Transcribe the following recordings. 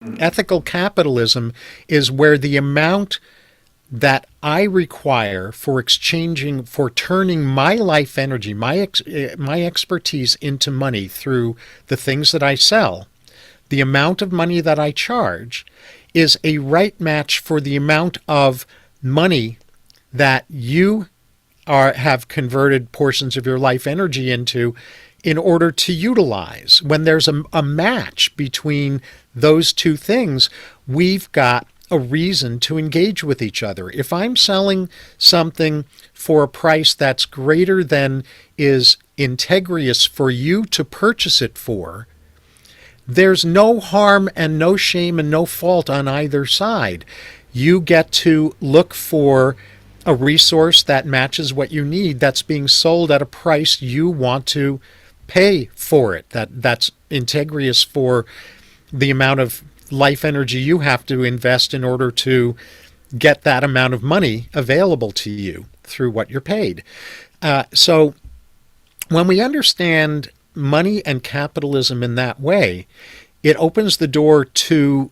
Ethical capitalism is where the amount that I require for exchanging, for turning my life energy, my expertise into money through the things that I sell, the amount of money that I charge is a right match for the amount of money that you have converted portions of your life energy into in order to utilize. When there's a match between those two things, we've got a reason to engage with each other. If I'm selling something for a price that's greater than is integrious for you to purchase it for, there's no harm and no shame and no fault on either side. You get to look for a resource that matches what you need, that's being sold at a price you want to pay for it, that's integrious for the amount of life energy you have to invest in order to get that amount of money available to you through what you're paid. So when we understand money and capitalism in that way, it opens the door to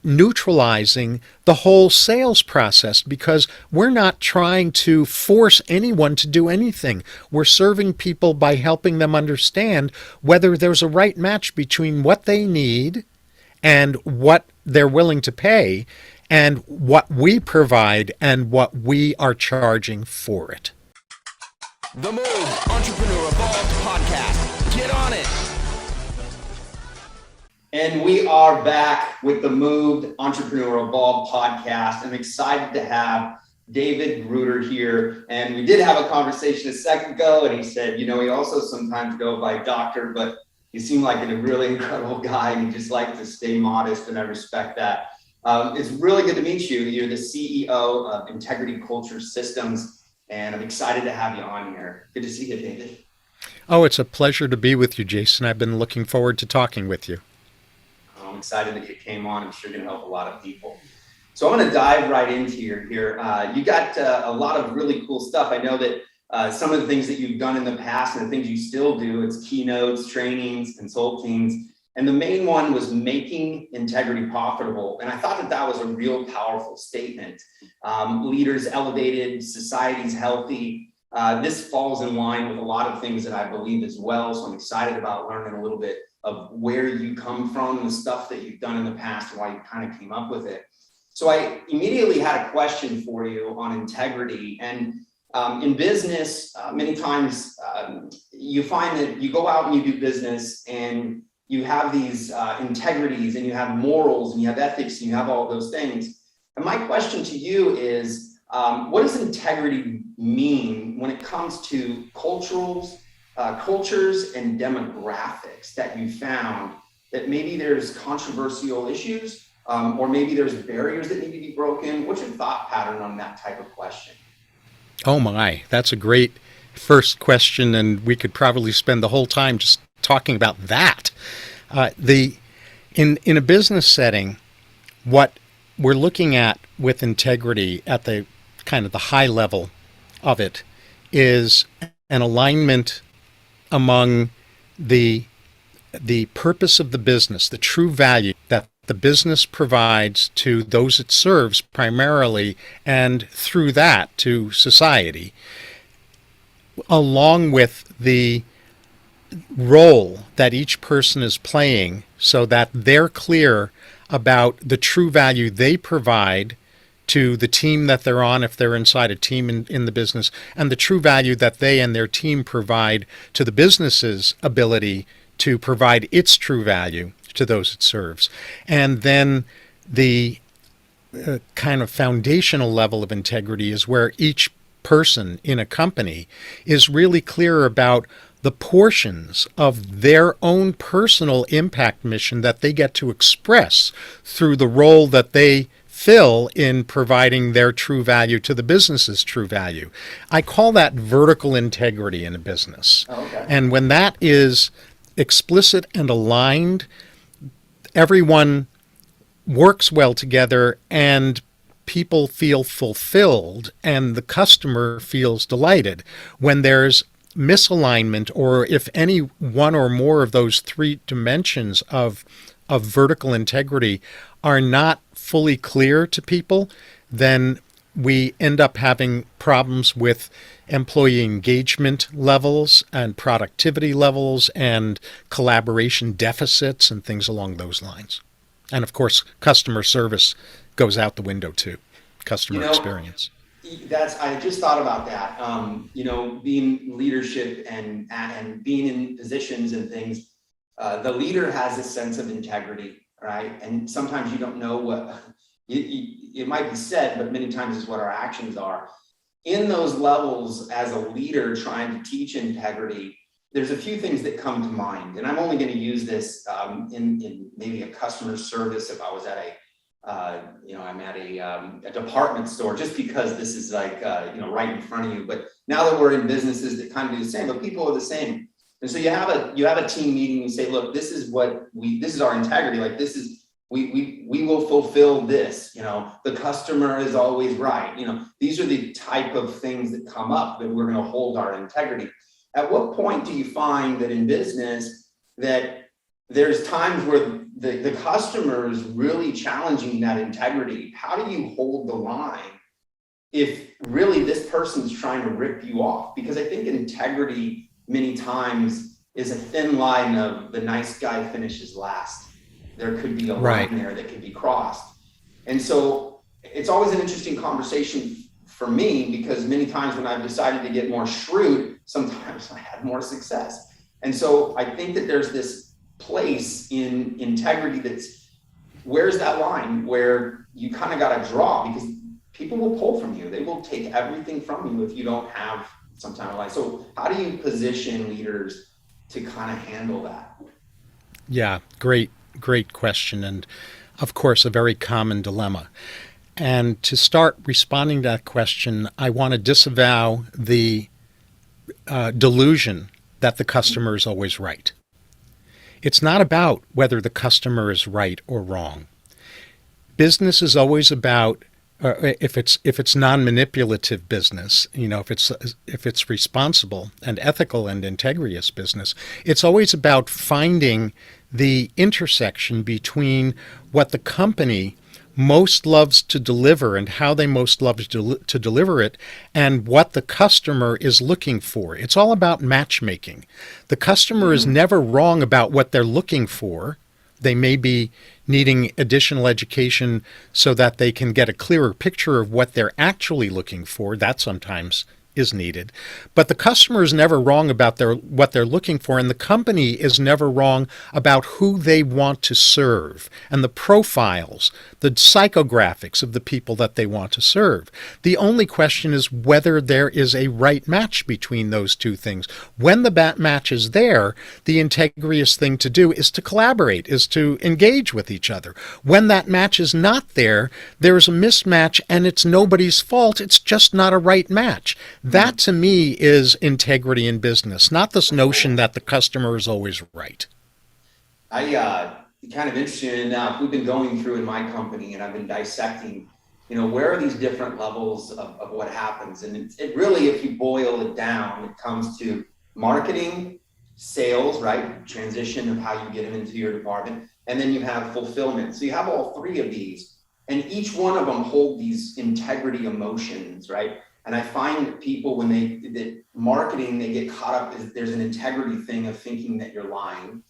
neutralizing the whole sales process, because we're not trying to force anyone to do anything. We're serving people by helping them understand whether there's a right match between what they need and what they're willing to pay, and what we provide and what we are charging for it. The Move Entrepreneur Evolved Podcast. Get on it. And we are back with the Moved Entrepreneur Evolved Podcast. I'm excited to have David Gruder here. And we did have a conversation a second ago, and he said, he also sometimes go by doctor, but you seem like a really incredible guy, and you just like to stay modest, and I respect that. It's really good to meet you. You're the CEO of Integrity Culture Systems, and I'm excited to have you on here. Good to see you, David. Oh, it's a pleasure to be with you, Jason. I've been looking forward to talking with you. I'm excited that you came on. I'm sure you're going to help a lot of people. So I'm going to dive right into here. You got a lot of really cool stuff. I know that some of the things that you've done in the past and the things you still do, it's keynotes, trainings, consultings. And the main one was making integrity profitable. And I thought that was a real powerful statement. Leaders elevated, society's healthy. This falls in line with a lot of things that I believe as well. So I'm excited about learning a little bit of where you come from, the stuff that you've done in the past, and why you kind of came up with it. So I immediately had a question for you on integrity. And in business, many times you find that you go out and you do business, and you have these integrities, and you have morals, and you have ethics, and you have all those things. And my question to you is, what does integrity mean when it comes to cultures and demographics that you found that maybe there's controversial issues, or maybe there's barriers that need to be broken? What's your thought pattern on that type of question? Oh my, that's a great first question, and we could probably spend the whole time just talking about that. In a business setting, what we're looking at with integrity at the kind of the high level of it is an alignment among the purpose of the business, the true value that the business provides to those it serves primarily, and through that to society, along with the role that each person is playing, so that they're clear about the true value they provide to the team that they're on, if they're inside a team in the business, and the true value that they and their team provide to the business's ability to provide its true value to those it serves. And then the kind of foundational level of integrity is where each person in a company is really clear about the portions of their own personal impact mission that they get to express through the role that they fill in providing their true value to the business's true value. I call that vertical integrity in a business. Oh, okay. And when that is explicit and aligned, everyone works well together, and people feel fulfilled, and the customer feels delighted. When there's misalignment, or if any one or more of those three dimensions of of vertical integrity are not fully clear to people, then we end up having problems with employee engagement levels and productivity levels and collaboration deficits and things along those lines. And of course, customer service goes out the window too, You customer know, experience. I just thought about that. Being leadership and being in positions and things, the leader has a sense of integrity, right? And sometimes you don't know what it might be said, but many times it's what our actions are. In those levels, as a leader trying to teach integrity, there's a few things that come to mind, and I'm only going to use this in maybe a customer service if I was at I'm at a department store, just because this is like, right in front of you. But now that we're in businesses that kind of do the same, but people are the same. And so you have a team meeting, you say, look, this is our integrity. Like, this is, we will fulfill this, the customer is always right. These are the type of things that come up that we're going to hold our integrity. At what point do you find that in business that there's times where the customer is really challenging that integrity? How do you hold the line if really this person's trying to rip you off? Because I think integrity many times is a thin line of the nice guy finishes last. There could be a line there that could be crossed. And so it's always an interesting conversation for me, because many times when I've decided to get more shrewd, sometimes I had more success. And so I think that there's this place in integrity where's that line where you kind of got to draw, because people will pull from you. They will take everything from you if you don't have some time of life. So how do you position leaders to kind of handle that? Yeah, great question. And of course, a very common dilemma. And to start responding to that question, I want to disavow the delusion that the customer is always right. It's not about whether the customer is right or wrong. Business is always about, if it's non-manipulative business, if it's responsible and ethical and integrous business, it's always about finding the intersection between what the company most loves to deliver and how they most love to deliver it, and what the customer is looking for. It's all about matchmaking. The customer is never wrong about what they're looking for. They may be needing additional education so that they can get a clearer picture of what they're actually looking for. That sometimes is needed. But the customer is never wrong about what they're looking for, and the company is never wrong about who they want to serve and the profiles, the psychographics of the people that they want to serve. The only question is whether there is a right match between those two things. When the match is there, the integrous thing to do is to collaborate, is to engage with each other. When that match is not there, there's a mismatch, and it's nobody's fault. It's just not a right match. That, to me, is integrity in business, not this notion that the customer is always right. I kind of interested in now, we've been going through in my company, and I've been dissecting, where are these different levels of what happens? And it really, if you boil it down, it comes to marketing, sales, right? Transition of how you get them into your department. And then you have fulfillment. So you have all three of these, and each one of them hold these integrity emotions, right? And I find people, when that marketing, they get caught up, there's an integrity thing of thinking that you're lying.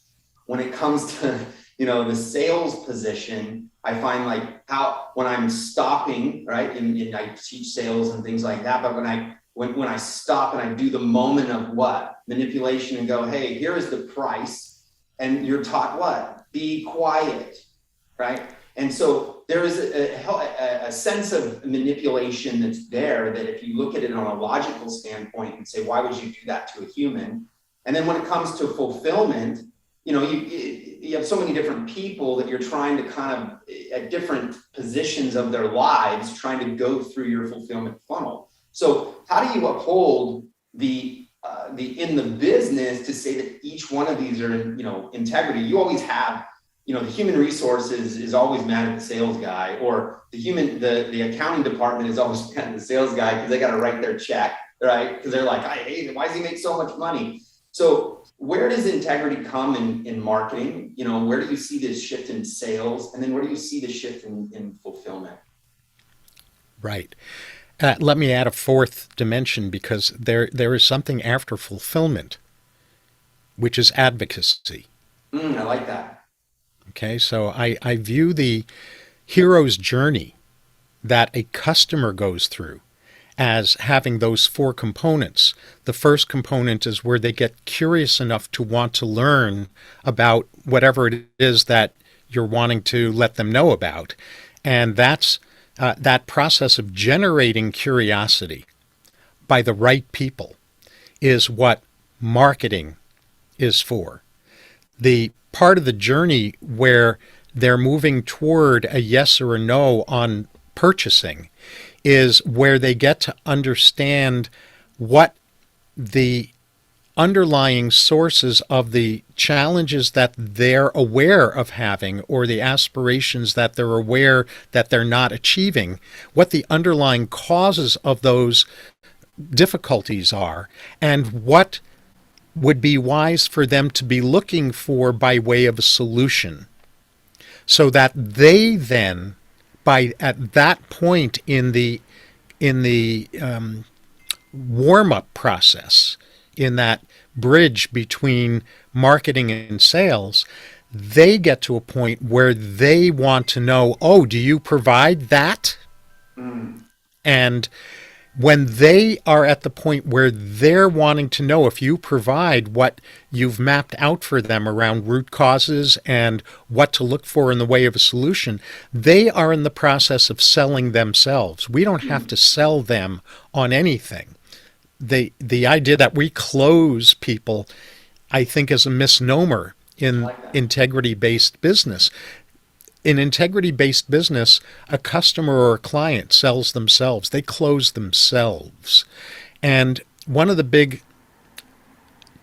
When it comes to, the sales position, I find like when I'm stopping, right, and I teach sales and things like that, but when I stop and I do the moment of what? Manipulation, and go, hey, here is the price, and you're taught what? Be quiet, right? And so there is a sense of manipulation that's there, that if you look at it on a logical standpoint and say, why would you do that to a human? And then when it comes to fulfillment, you have so many different people that you're trying to kind of, at different positions of their lives, trying to go through your fulfillment funnel. So how do you uphold the in the business to say that each one of these are, integrity? You always have, the human resources is always mad at the sales guy, or the accounting department is always mad at the sales guy because they got to write their check, right? Because they're like, I hate it. Why does he make so much money? So Where does integrity come in marketing? You know, where do you see this shift in sales? And then where do you see the shift in fulfillment? Right. Let me add a fourth dimension, because there is something after fulfillment, which is advocacy. I like that. Okay, so I view the hero's journey that a customer goes through as having those four components. The first component is where they get curious enough to want to learn about whatever it is that you're wanting to let them know about. And that's that process of generating curiosity by the right people is what marketing is for. The part of the journey where they're moving toward a yes or a no on purchasing is where they get to understand what the underlying sources of the challenges that they're aware of having, or the aspirations that they're aware that they're not achieving, what the underlying causes of those difficulties are, and what would be wise for them to be looking for by way of a solution, so that they then, by at that point in the warm up process, in that bridge between marketing and sales, they get to a point where they want to know, oh, do you provide that? And when they are at the point where they're wanting to know if you provide what you've mapped out for them around root causes and what to look for in the way of a solution, they are in the process of selling themselves. We don't have to sell them on anything. The idea that we close people, I think, is a misnomer in integrity-based business. In integrity-based business, a customer or a client sells themselves. They close themselves. And one of the big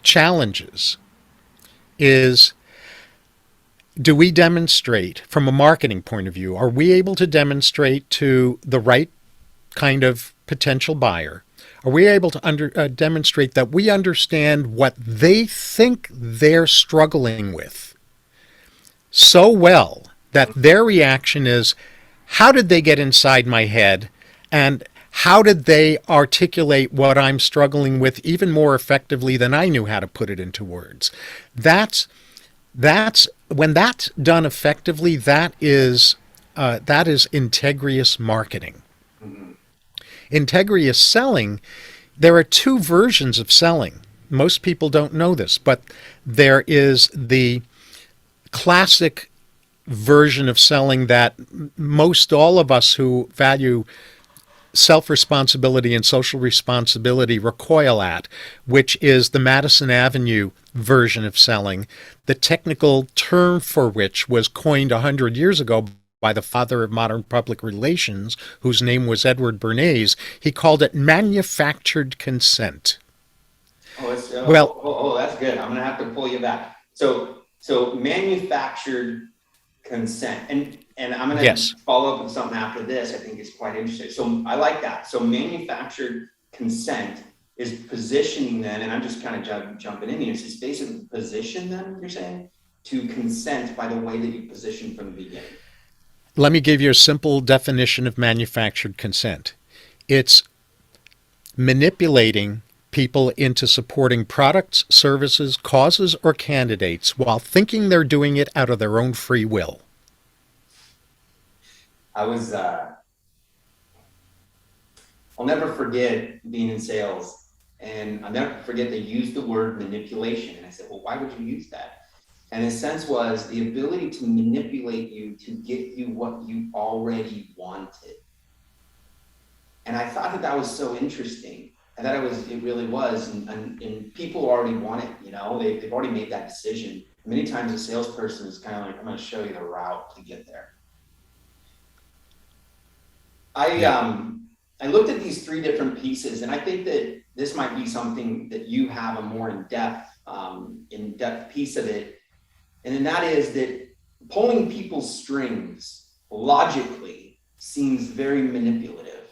challenges is, do we demonstrate, from a marketing point of view, are we able to demonstrate to the right kind of potential buyer, are we able to demonstrate that we understand what they think they're struggling with so well that their reaction is, how did they get inside my head, and how did they articulate what I'm struggling with even more effectively than I knew how to put it into words? That's when that's done effectively, that is integrious marketing. Integrious selling, there are two versions of selling. Most people don't know this, but there is the classic version of selling that most all of us who value self-responsibility and social responsibility recoil at, which is the Madison Avenue version of selling, the technical term for which was coined 100 years ago by the father of modern public relations, whose name was Edward Bernays. He called it manufactured consent. That's good. I'm gonna have to pull you back. So manufactured consent, and I'm gonna follow up with something after this. I think it's quite interesting. So I like that. So manufactured consent is positioning then, and I'm just kind of jumping in here. It's basically position then, you're saying, to consent by the way that you position from the beginning. Let me give you a simple definition of manufactured consent. It's manipulating people into supporting products, services, causes, or candidates while thinking they're doing it out of their own free will. I'll never forget being in sales, and I'll never forget they used the word manipulation. And I said, well, why would you use that? And the sense was the ability to manipulate you to get you what you already wanted. And I thought that was so interesting. I thought it really was. And people already want it, you know, they've already made that decision. Many times a salesperson is kind of like, I'm going to show you the route to get there. I looked at these three different pieces, and I think that this might be something that you have a more in-depth piece of it. And then that is that pulling people's strings logically seems very manipulative.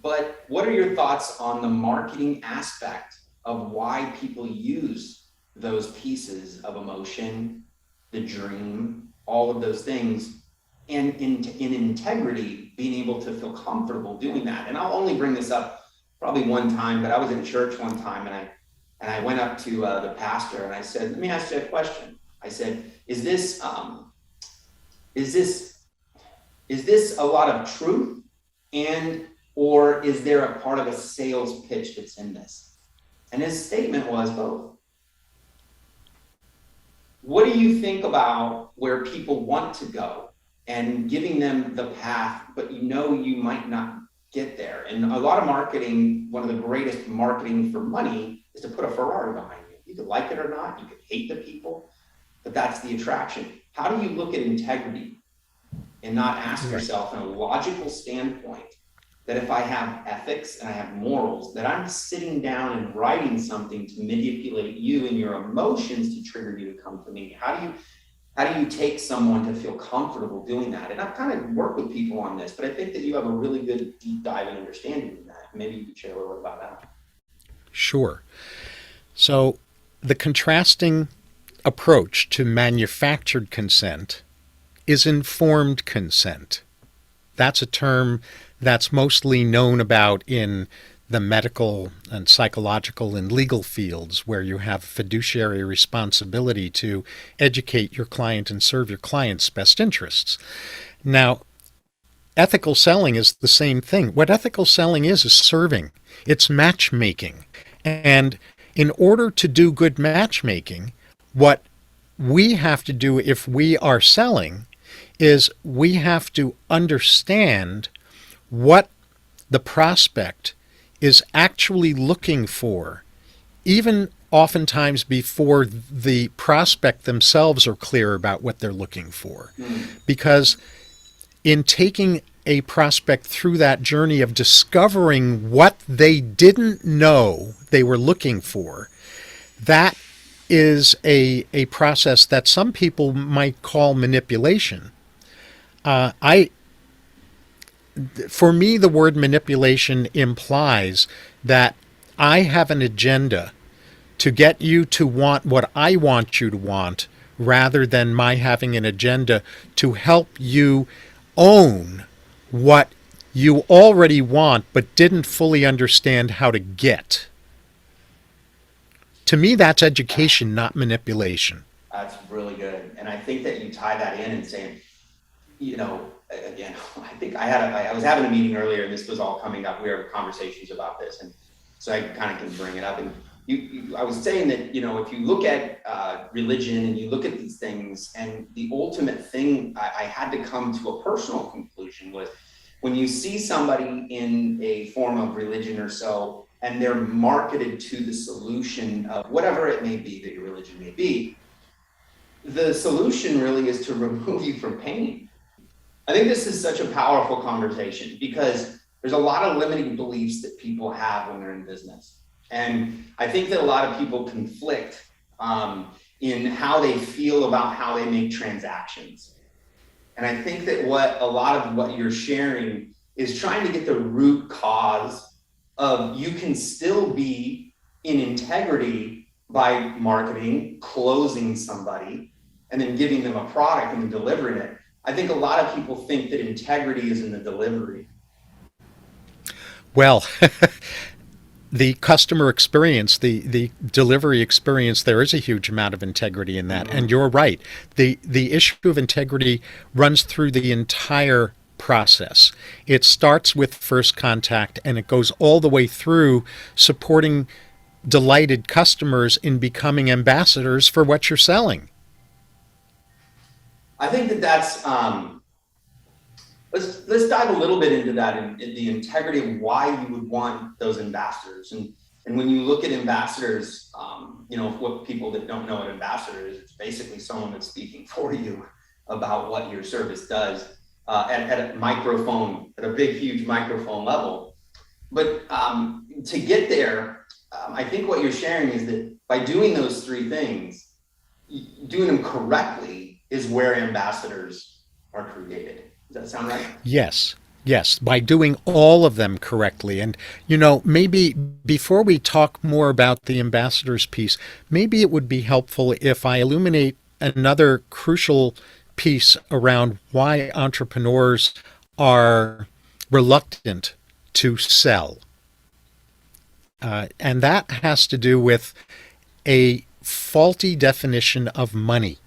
But what are your thoughts on the marketing aspect of why people use those pieces of emotion, the dream, all of those things, and in integrity, being able to feel comfortable doing that. And I'll only bring this up probably one time, but I was in church one time, and I went up to the pastor and I said, "Let me ask you a question." I said, "Is this is this is this a lot of truth, and or is there a part of a sales pitch that's in this?" And his statement was both. What do you think about where people want to go and giving them the path, but you might not get there? And a lot of marketing, one of the greatest marketing for money is to put a Ferrari behind you. You could like it or not, you could hate the people, but that's the attraction. How do you look at integrity and not ask yourself in a logical standpoint that if I have ethics and I have morals, that I'm sitting down and writing something to manipulate you and your emotions to trigger you to come to me? How do you take someone to feel comfortable doing that? And I've kind of worked with people on this, but I think that you have a really good deep dive and understanding in that. Maybe you could share a little bit about that. Sure. So the contrasting approach to manufactured consent is informed consent. That's a term that's mostly known about in the medical and psychological and legal fields, where you have fiduciary responsibility to educate your client and serve your client's best interests. Now, ethical selling is the same thing. What ethical selling is serving. It's matchmaking. And in order to do good matchmaking, what we have to do if we are selling is we have to understand what the prospect is actually looking for, even oftentimes before the prospect themselves are clear about what they're looking for. Because in taking a prospect through that journey of discovering what they didn't know they were looking for, that is a process that some people might call manipulation. For me, the word manipulation implies that I have an agenda to get you to want what I want you to want, rather than my having an agenda to help you own what you already want but didn't fully understand how to get. To me, that's education, not manipulation. That's really good. And I think that you tie that in and saying, again, I think I was having a meeting earlier, and this was all coming up. We were conversations about this, and so I kind of can bring it up. And I was saying that, if you look at religion and you look at these things, and the ultimate thing I had to come to a personal conclusion was, when you see somebody in a form of religion or so, and they're marketed to the solution of whatever it may be that your religion may be, the solution really is to remove you from pain. I think this is such a powerful conversation because there's a lot of limiting beliefs that people have when they're in business. And I think that a lot of people conflict in how they feel about how they make transactions. And I think that a lot of what you're sharing is trying to get the root cause of, you can still be in integrity by marketing, closing somebody, and then giving them a product and then delivering it. I think a lot of people think that integrity is in the delivery. Well, the customer experience, the delivery experience, there is a huge amount of integrity in that. Mm-hmm. And you're right. The issue of integrity runs through the entire process. It starts with first contact, and it goes all the way through supporting delighted customers in becoming ambassadors for what you're selling. I think that's let's dive a little bit into that, in the integrity of why you would want those ambassadors. And when you look at ambassadors, what people that don't know what ambassador is, it's basically someone that's speaking for you about what your service does at a microphone, at a big, huge microphone level. But to get there, I think what you're sharing is that by doing those three things, doing them correctly is where ambassadors are created. Does that sound right? Yes. Yes, by doing all of them correctly. And, maybe before we talk more about the ambassadors piece, maybe it would be helpful if I illuminate another crucial piece around why entrepreneurs are reluctant to sell. And that has to do with a faulty definition of money.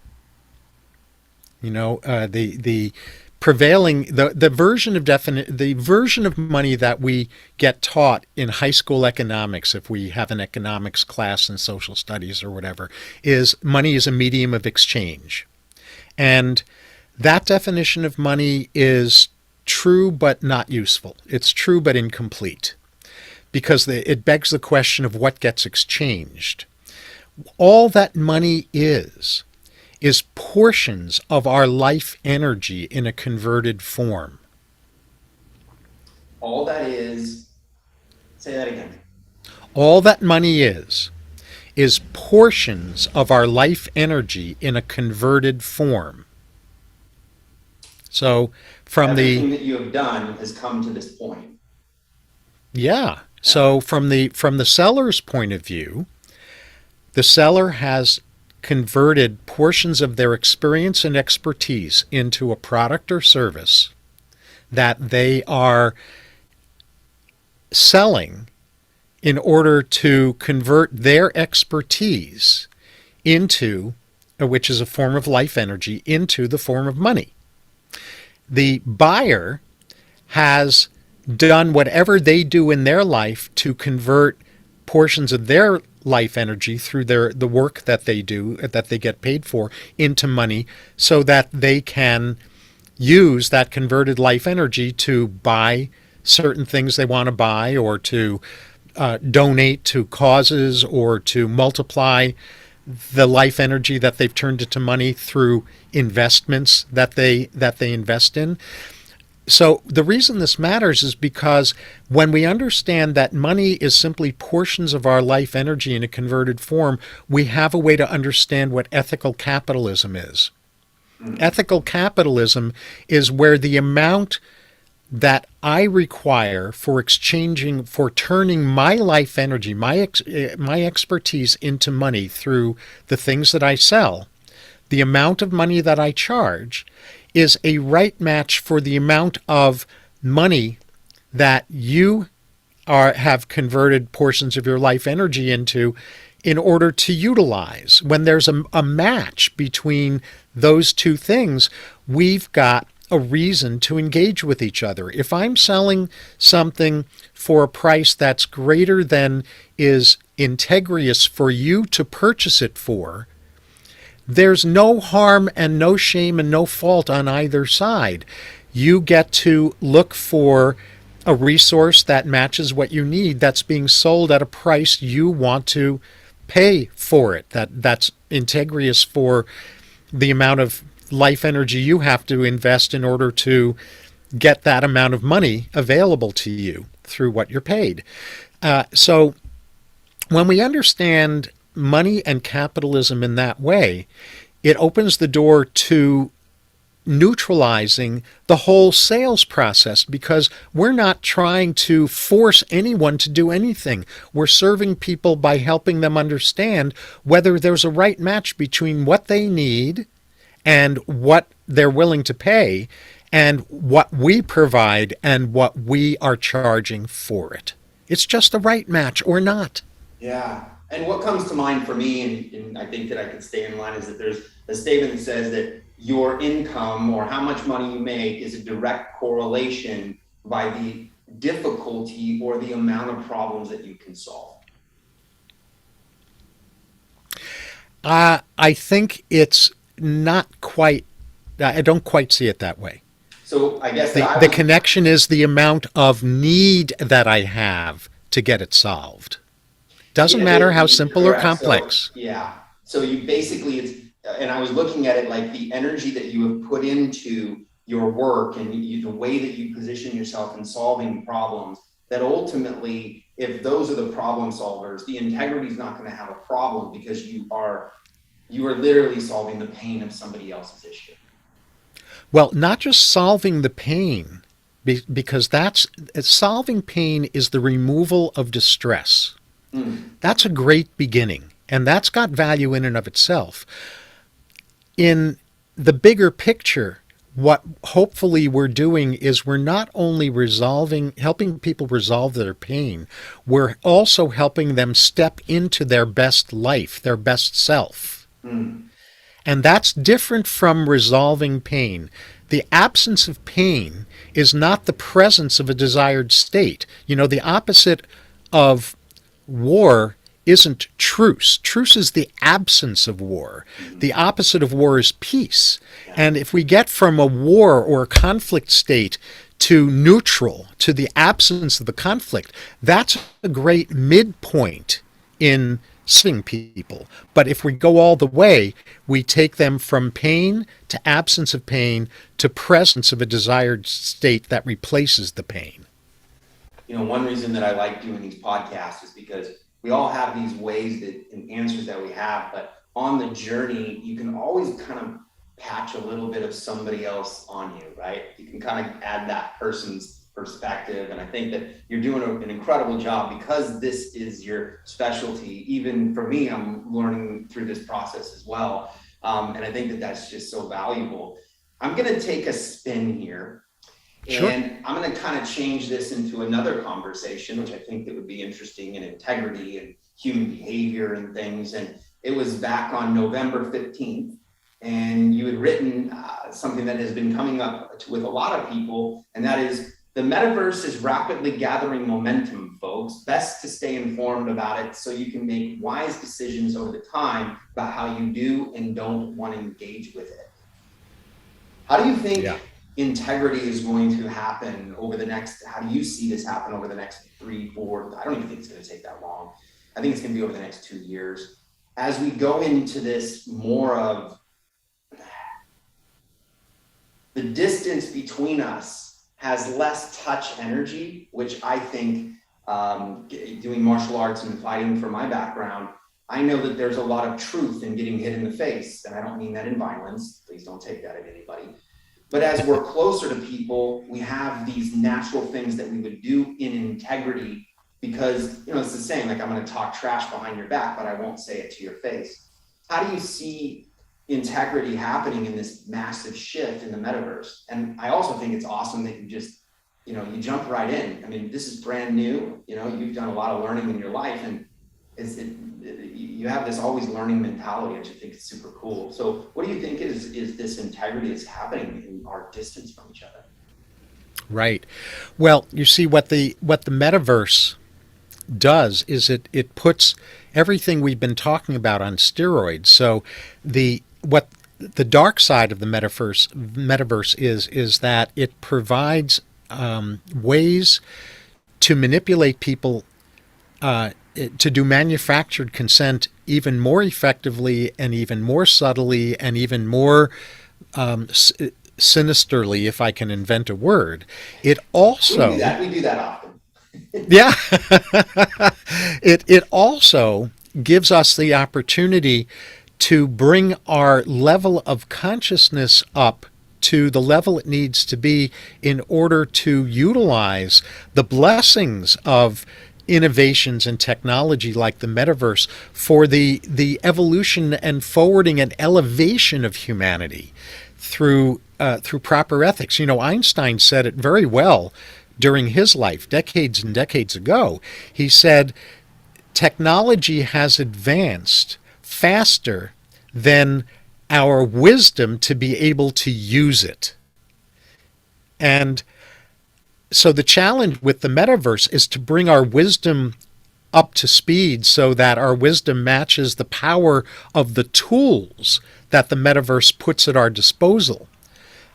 The prevailing the version of the version of money that we get taught in high school economics, if we have an economics class in social studies or whatever, is money is a medium of exchange. And that definition of money is true but not useful. It's true but incomplete, because it begs the question of what gets exchanged. All that money is portions of our life energy in a converted form. All that is, say that again. All that money is portions of our life energy in a converted form. So everything that you have done has come to this point. Yeah. So from the seller's point of view, the seller has converted portions of their experience and expertise into a product or service that they are selling in order to convert their expertise into, which is a form of life energy, into the form of money. The buyer has done whatever they do in their life to convert portions of their life energy through the work that they do, that they get paid for, into money, so that they can use that converted life energy to buy certain things they want to buy, or to donate to causes, or to multiply the life energy that they've turned into money through investments that they invest in. So the reason this matters is because when we understand that money is simply portions of our life energy in a converted form, we have a way to understand what ethical capitalism is. Ethical capitalism is where the amount that I require for turning my life energy, my expertise into money through the things that I sell, the amount of money that I charge, is a right match for the amount of money that you have converted portions of your life energy into, in order to utilize. When there's a match between those two things, we've got a reason to engage with each other. If I'm selling something for a price that's greater than is integrious for you to purchase it for, there's no harm and no shame and no fault on either side. You get to look for a resource that matches what you need, that's being sold at a price you want to pay for it, that's integrious for the amount of life energy you have to invest in order to get that amount of money available to you through what you're paid. So when we understand money and capitalism in that way, it opens the door to neutralizing the whole sales process, because we're not trying to force anyone to do anything. We're serving people by helping them understand whether there's a right match between what they need and what they're willing to pay, and what we provide and what we are charging for it. It's just a right match or not. Yeah. And what comes to mind for me, and I think that I could stay in line, is that there's a statement that says that your income, or how much money you make, is a direct correlation by the difficulty or the amount of problems that you can solve. I think it's not quite, I don't quite see it that way. So I guess the connection is the amount of need that I have to get it solved. Doesn't matter how simple correct. or complex. So, yeah. So you basically, and I was looking at it like the energy that you have put into your work and the way that you position yourself in solving problems, that ultimately, if those are the problem solvers, the integrity is not going to have a problem, because you are literally solving the pain of somebody else's issue. Well, not just solving the pain, because that's solving pain is the removal of distress. That's a great beginning, and that's got value in and of itself. In the bigger picture, what hopefully we're doing is we're not only helping people resolve their pain, we're also helping them step into their best life, their best self. And that's different from resolving pain. The absence of pain is not the presence of a desired state. The opposite of war isn't truce. Truce is the absence of war. The opposite of war is peace. And if we get from a war or a conflict state to neutral, to the absence of the conflict, that's a great midpoint in saving people. But if we go all the way, we take them from pain to absence of pain to presence of a desired state that replaces the pain. One reason that I like doing these podcasts is because we all have these ways and answers that we have, but on the journey, you can always kind of patch a little bit of somebody else on you, right? You can kind of add that person's perspective. And I think that you're doing an incredible job because this is your specialty. Even for me, I'm learning through this process as well. And I think that that's just so valuable. I'm going to take a spin here. Sure. And I'm going to kind of change this into another conversation, which I think that would be interesting in integrity and human behavior and things. And it was back on November 15th. And you had written something that has been coming up with a lot of people. And that is, the metaverse is rapidly gathering momentum, folks. Best to stay informed about it so you can make wise decisions over the time about how you do and don't want to engage with it. How do you think integrity is going to happen over the next, how do you see this happen over the next 3, 4, I don't even think it's going to take that long. I think it's going to be over the next 2 years. As we go into this more of the distance between us has less touch energy, which I think doing martial arts and fighting from my background, I know that there's a lot of truth in getting hit in the face. And I don't mean that in violence. Please don't take that at anybody. But as we're closer to people, we have these natural things that we would do in integrity because, it's the same, like I'm going to talk trash behind your back, but I won't say it to your face. How do you see integrity happening in this massive shift in the metaverse? And I also think it's awesome that you just, you jump right in. I mean, this is brand new, you've done a lot of learning in your life and you have this always learning mentality, which I think is super cool. So what do you think is this integrity is happening in our distance from each other? Right. Well, you see what the metaverse does is it puts everything we've been talking about on steroids. So what the dark side of the metaverse is that it provides ways to manipulate people to do manufactured consent even more effectively and even more subtly and even more sinisterly, if I can invent a word. It also we do that often. Yeah. It also gives us the opportunity to bring our level of consciousness up to the level it needs to be in order to utilize the blessings of innovations and technology like the metaverse for the evolution and forwarding and elevation of humanity through proper ethics. Einstein said it very well during his life, decades and decades ago. He said, technology has advanced faster than our wisdom to be able to use it. And so the challenge with the metaverse is to bring our wisdom up to speed so that our wisdom matches the power of the tools that the metaverse puts at our disposal.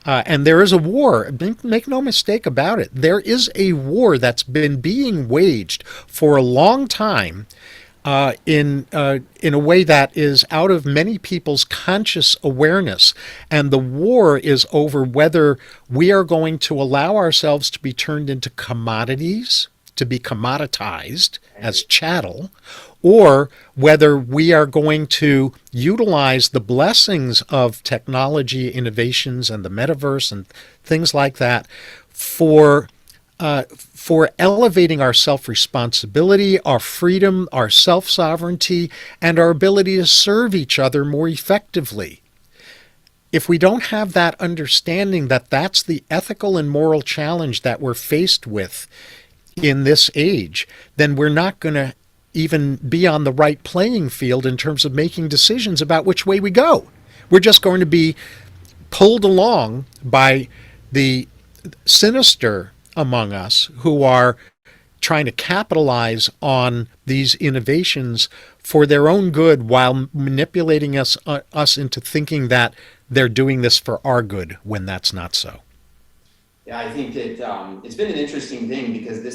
And there is a war, make no mistake about it. There is a war that's been being waged for a long time in a way that is out of many people's conscious awareness. And the war is over whether we are going to allow ourselves to be turned into commodities to be commoditized as chattel, or whether we are going to utilize the blessings of technology innovations and the metaverse and things like that for elevating our self-responsibility, our freedom, our self-sovereignty, and our ability to serve each other more effectively. If we don't have that understanding that that's the ethical and moral challenge that we're faced with in this age, then we're not going to even be on the right playing field in terms of making decisions about which way we go. We're just going to be pulled along by the sinister among us who are trying to capitalize on these innovations for their own good while manipulating us into thinking that they're doing this for our good when that's not so. Yeah, I think that it's been an interesting thing because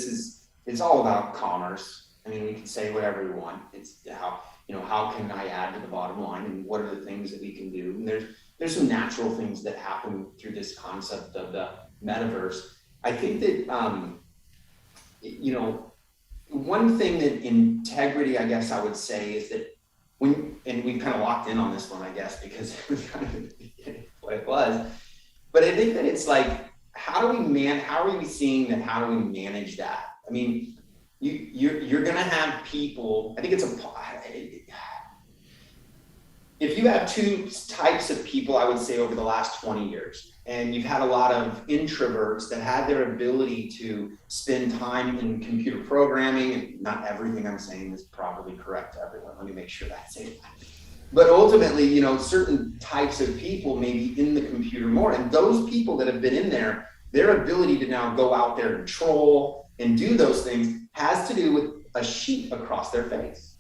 it's all about commerce. I mean, we can say whatever we want. It's how can I add to the bottom line, and what are the things that we can do? And there's some natural things that happen through this concept of the metaverse. I think that one thing that integrity, I guess I would say, is that and we kind of locked in on this one, I guess, because it was kind of what it was. But I think that it's like, how are we seeing that? How do we manage that? I mean, you're going to have people, I think if you have two types of people, I would say over the last 20 years, and you've had a lot of introverts that had their ability to spend time in computer programming, and not everything I'm saying is probably correct to everyone. Let me make sure that I say that. But ultimately, certain types of people may be in the computer more, and those people that have been in there, their ability to now go out there and troll and do those things has to do with a sheet across their face.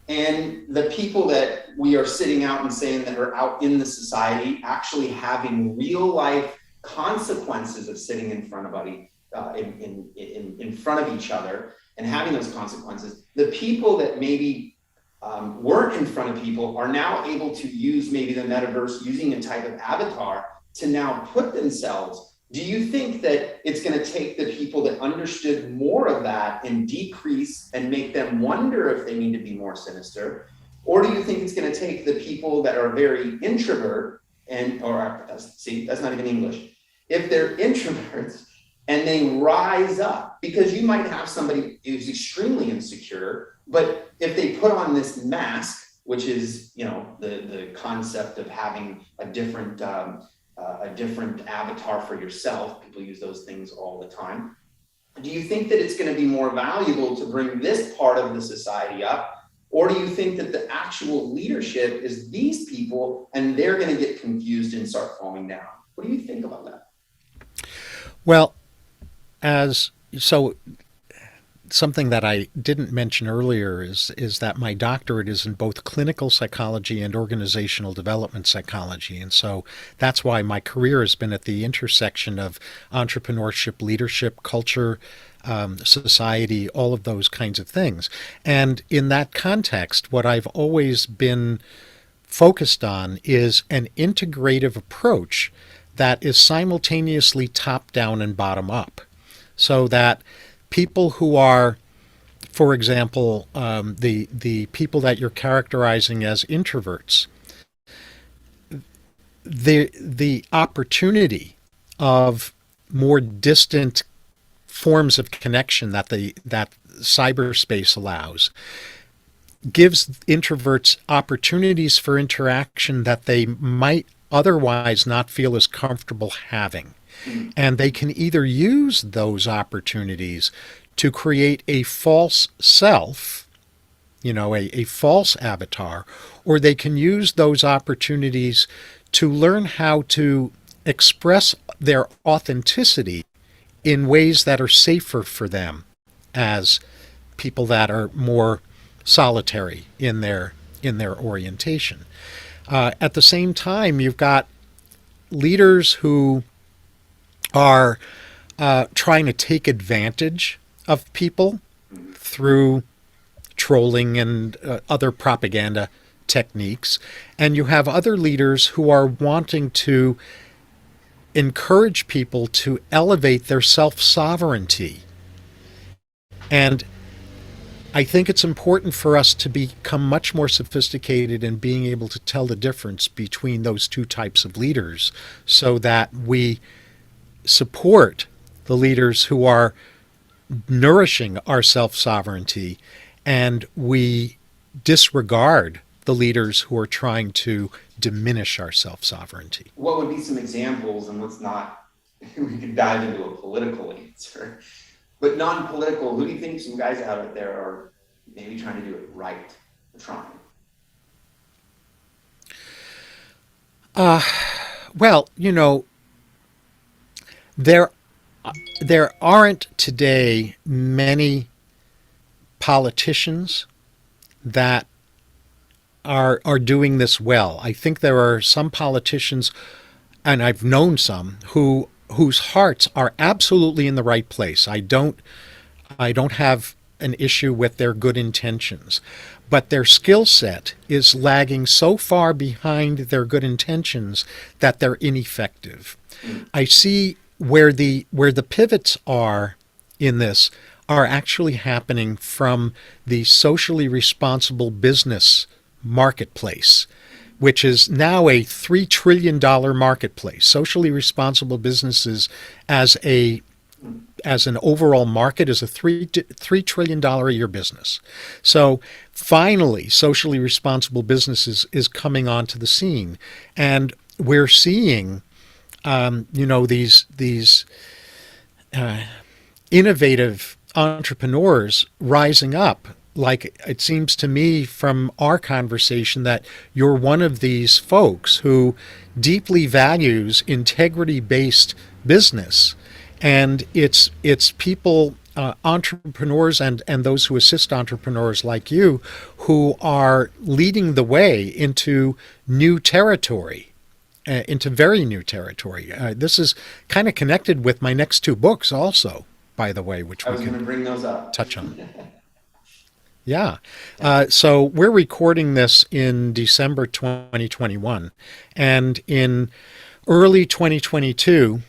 And the people that we are sitting out and saying that are out in the society actually having real life consequences of sitting in front of in front of each other and having those consequences. The people that maybe weren't in front of people are now able to use maybe the metaverse using a type of avatar to now put themselves. Do you think that it's going to take the people that understood more of that and decrease and make them wonder if they need to be more sinister? Or do you think it's going to take the people that are very introvert that's not even English. If they're introverts and they rise up, because you might have somebody who's extremely insecure, but if they put on this mask, which is, the concept of having a different avatar for yourself. People use those things all the time. Do you think that it's going to be more valuable to bring this part of the society up? Or do you think that the actual leadership is these people and they're going to get confused and start falling down? What do you think about that? Well, something that I didn't mention earlier is that my doctorate is in both clinical psychology and organizational development psychology. And so that's why my career has been at the intersection of entrepreneurship, leadership, culture, society, all of those kinds of things. And in that context, what I've always been focused on is an integrative approach that is simultaneously top down and bottom up, so that people who are, for example, the people that you're characterizing as introverts, the opportunity of more distant forms of connection that cyberspace allows gives introverts opportunities for interaction that they might otherwise not feel as comfortable having. And they can either use those opportunities to create a false self, a false avatar, or they can use those opportunities to learn how to express their authenticity in ways that are safer for them as people that are more solitary in their orientation. At the same time, you've got leaders who are trying to take advantage of people through trolling and other propaganda techniques. And you have other leaders who are wanting to encourage people to elevate their self-sovereignty And I think it's important for us to become much more sophisticated in being able to tell the difference between those two types of leaders so that we support the leaders who are nourishing our self-sovereignty and we disregard the leaders who are trying to diminish our self-sovereignty. What would be some examples, and let's not, we could dive into a political answer, but non-political, who do you think some guys out there are maybe trying to do it right, trying? Well, there there aren't today many politicians that are doing this well. I think there are some politicians, and I've known some whose hearts are absolutely in the right place. I don't have an issue with their good intentions, but their skill set is lagging so far behind their good intentions that they're ineffective. I see where the pivots are in this are actually happening from the socially responsible business marketplace, which is now a $3 trillion marketplace. Socially responsible businesses as an overall market is a $3 trillion a year business. So finally, socially responsible businesses is coming onto the scene, and we're seeing, these innovative entrepreneurs rising up. Like it seems to me from our conversation that you're one of these folks who deeply values integrity-based business. And it's people, entrepreneurs and those who assist entrepreneurs like you who are leading the way into new territory, into very new territory. This is kind of connected with my next two books also, by the way, which I we was going to bring those up. touch on. Yeah. So we're recording this in December 2021. And in early 2022,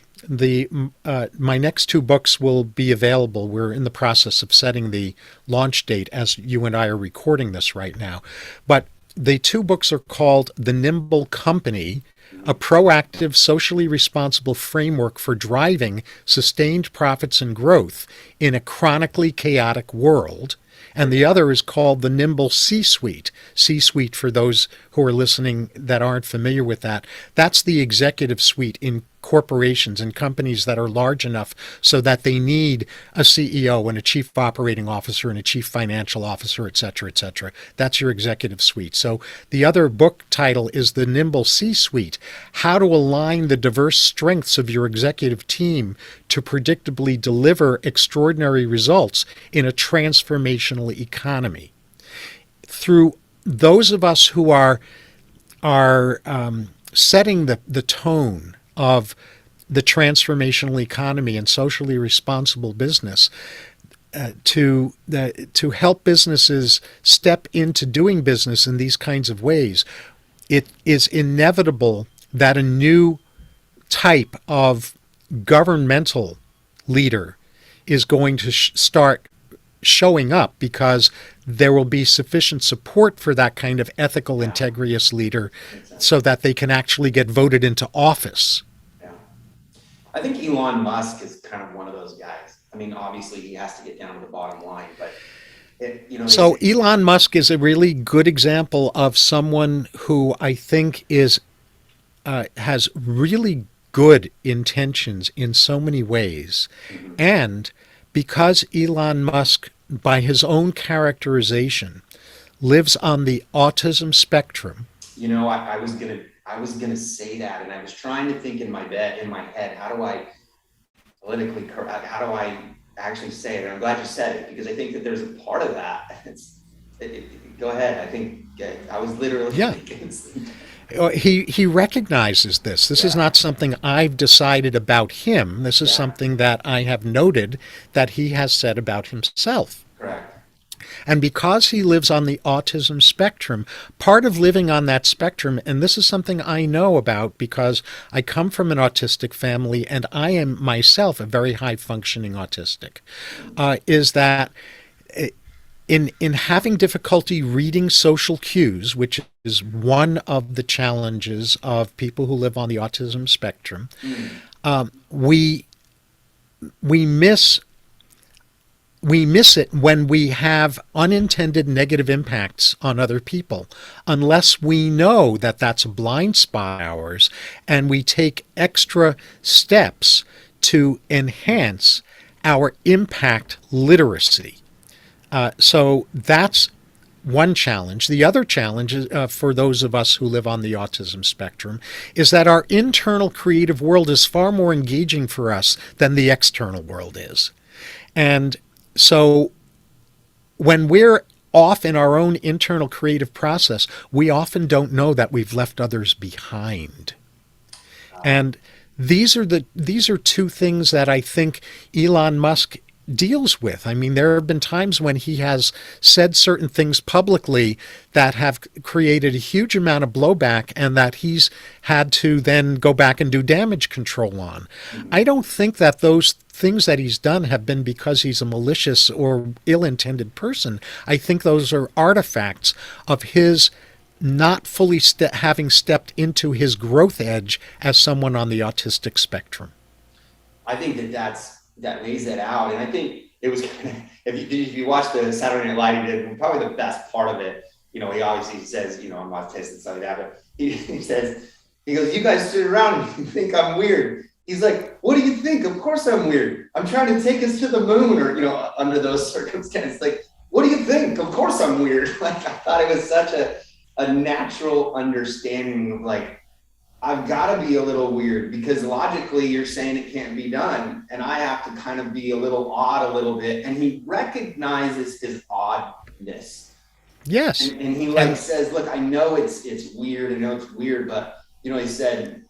my next two books will be available. We're in the process of setting the launch date as you and I are recording this right now. But the two books are called The Nimble Company, a proactive, socially responsible framework for driving sustained profits and growth in a chronically chaotic world. And the other is called The Nimble C-Suite. C-Suite, for those who are listening that aren't familiar with that, that's the executive suite in corporations and companies that are large enough so that they need a CEO and a chief operating officer and a chief financial officer, et cetera, et cetera. That's your executive suite. So the other book title is The Nimble C-Suite, How to Align the Diverse Strengths of Your Executive Team to Predictably Deliver Extraordinary Results in a Transformational Economy. Through those of us who are setting the tone of the transformational economy and socially responsible business, to help businesses step into doing business in these kinds of ways, it is inevitable that a new type of governmental leader is going to start showing up, because there will be sufficient support for that kind of ethical, integrous leader so that they can actually get voted into office. Yeah. I think Elon Musk is kind of one of those guys. I mean, obviously he has to get down to the bottom line, but So Elon Musk is a really good example of someone who I think has really good intentions in so many ways. Mm-hmm. And because Elon Musk, by his own characterization, lives on the autism spectrum. I was gonna say that, and I was trying to think in my head, how do I politically correct? How do I actually say it? And I'm glad you said it, because I think that there's a part of that. Go ahead. I think I was literally thinking. He recognizes this. This is not something I've decided about him. This is something that I have noted that he has said about himself. Correct. And because he lives on the autism spectrum, part of living on that spectrum, and this is something I know about because I come from an autistic family and I am myself a very high functioning autistic, is that in having difficulty reading social cues, which is one of the challenges of people who live on the autism spectrum, we miss it when we have unintended negative impacts on other people, unless we know that that's a blind spot of ours and we take extra steps to enhance our impact literacy. So that's one challenge. The other challenge is, for those of us who live on the autism spectrum, is that our internal creative world is far more engaging for us than the external world is. And so when we're off in our own internal creative process, we often don't know that we've left others behind. And these are two things that I think Elon Musk deals with. I mean, there have been times when he has said certain things publicly that have created a huge amount of blowback and that he's had to then go back and do damage control on. I don't think that those things that he's done have been because he's a malicious or ill-intended person. I think those are artifacts of his not fully having stepped into his growth edge as someone on the autistic spectrum. I think that lays it out. And I think it was kind of, if you watch the Saturday Night Live, he did probably the best part of it. You know, he obviously says, you know, I'm autistic and stuff like that, but he says, he goes, you guys sit around and you think I'm weird. He's like, what do you think? Of course I'm weird. I'm trying to take us to the moon, or, you know, under those circumstances. Like, what do you think? Of course I'm weird. Like, I thought it was such a natural understanding of, like, I've got to be a little weird because logically you're saying it can't be done. And I have to kind of be a little odd a little bit. And he recognizes his oddness. Yes. And he says, look, I know it's weird. I know it's weird, but, you know, he said,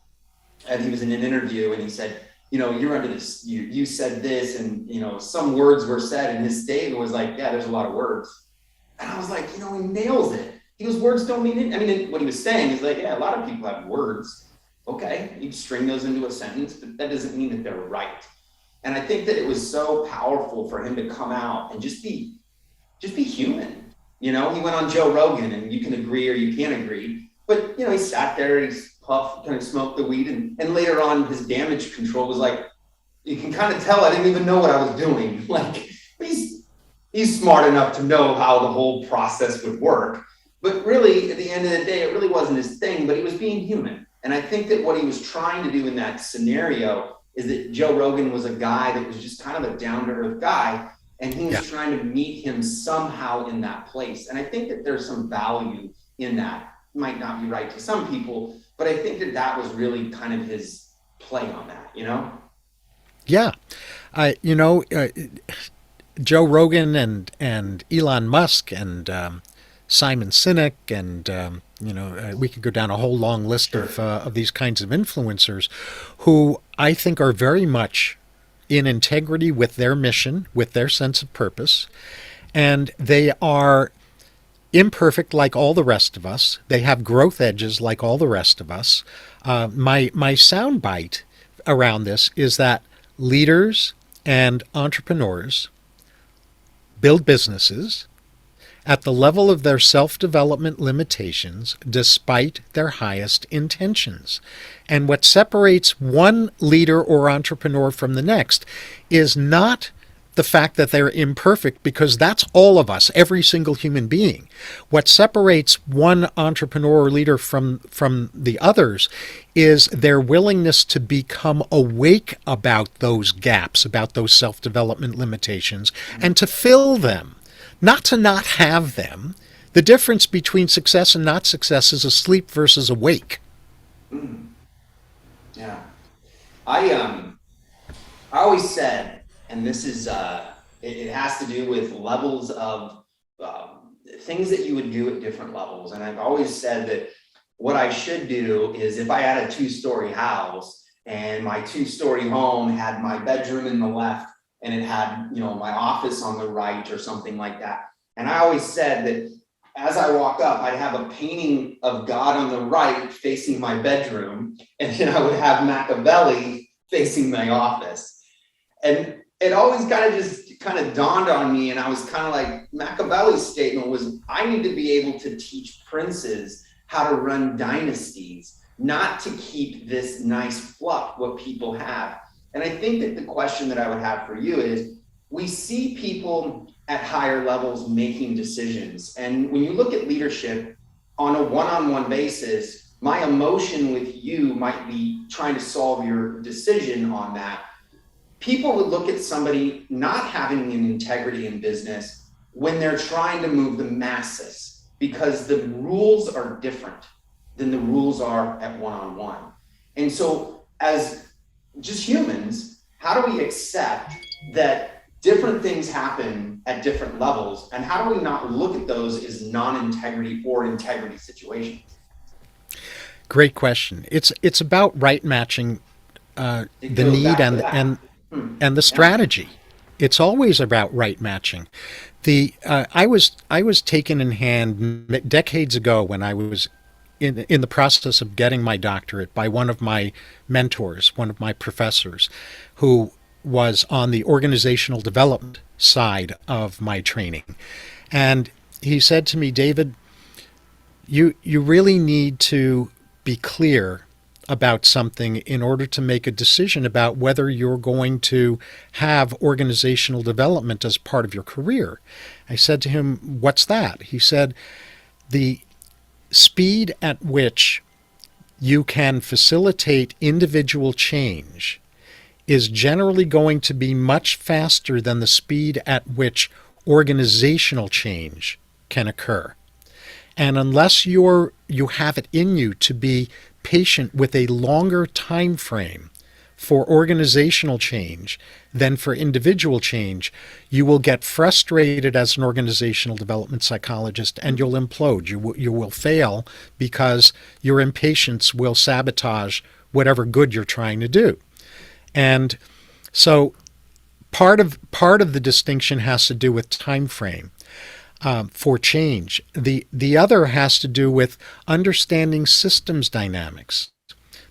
and he was in an interview and he said, you know, you're under this, you said this, and, you know, some words were said, and his statement was like, yeah, there's a lot of words. And I was like, you know, he nails it. He goes, words don't mean it. I mean, what he was saying is like, yeah, a lot of people have words. Okay, you string those into a sentence, but that doesn't mean that they're right. And I think that it was so powerful for him to come out and just be human. You know, he went on Joe Rogan, and you can agree or you can't agree, but, you know, he sat there, he's puffed, kind of smoked the weed, and later on his damage control was like, you can kind of tell I didn't even know what I was doing. Like, he's smart enough to know how the whole process would work. But really, at the end of the day, it really wasn't his thing, but he was being human. And I think that what he was trying to do in that scenario is that Joe Rogan was a guy that was just kind of a down-to-earth guy, and he was trying to meet him somehow in that place. And I think that there's some value in that. It might not be right to some people, but I think that was really kind of his play on that, you know? Yeah. You know, Joe Rogan and Elon Musk and Simon Sinek and you know, we could go down a whole long list of these kinds of influencers who I think are very much in integrity with their mission, with their sense of purpose, and they are imperfect like all the rest of us. They have growth edges like all the rest of us. My soundbite around this is that leaders and entrepreneurs build businesses at the level of their self-development limitations despite their highest intentions. And what separates one leader or entrepreneur from the next is not the fact that they're imperfect, because that's all of us, every single human being. What separates one entrepreneur or leader from the others is their willingness to become awake about those gaps, about those self-development limitations, and to fill them. Not to not have them. The difference between success and not success is asleep versus awake. Yeah. I always said, and this is, it has to do with levels of things that you would do at different levels. And I've always said that what I should do is, if I had a 2-story house and my 2-story home had my bedroom in the left and it had, you know, my office on the right or something like that, And I always said that as I walk up, I'd have a painting of God on the right facing my bedroom, and then I would have Machiavelli facing my office. And it always kind of dawned on me, and I was kind of like, Machiavelli's statement was, I need to be able to teach princes how to run dynasties, not to keep this nice fluff, what people have. And I think that the question that I would have for you is, we see people at higher levels making decisions. And when you look at leadership on a one-on-one basis, my emotion with you might be trying to solve your decision on that. People would look at somebody not having an integrity in business when they're trying to move the masses, because the rules are different than the rules are at one-on-one. And so as just humans, how do we accept that different things happen at different levels, and how do we not look at those as non-integrity or integrity situations? Great question. It's about right matching the need and the strategy. It's always about right matching. I was taken in hand decades ago when I was in the process of getting my doctorate by one of my mentors, one of my professors, who was on the organizational development side of my training. And he said to me, David, you really need to be clear about something in order to make a decision about whether you're going to have organizational development as part of your career. I said to him, what's that? He said, the speed at which you can facilitate individual change is generally going to be much faster than the speed at which organizational change can occur. And unless you have it in you to be patient with a longer time frame for organizational change than for individual change, you will get frustrated as an organizational development psychologist and you'll implode. You will fail because your impatience will sabotage whatever good you're trying to do. And so part of the distinction has to do with time frame for change. The other has to do with understanding systems dynamics.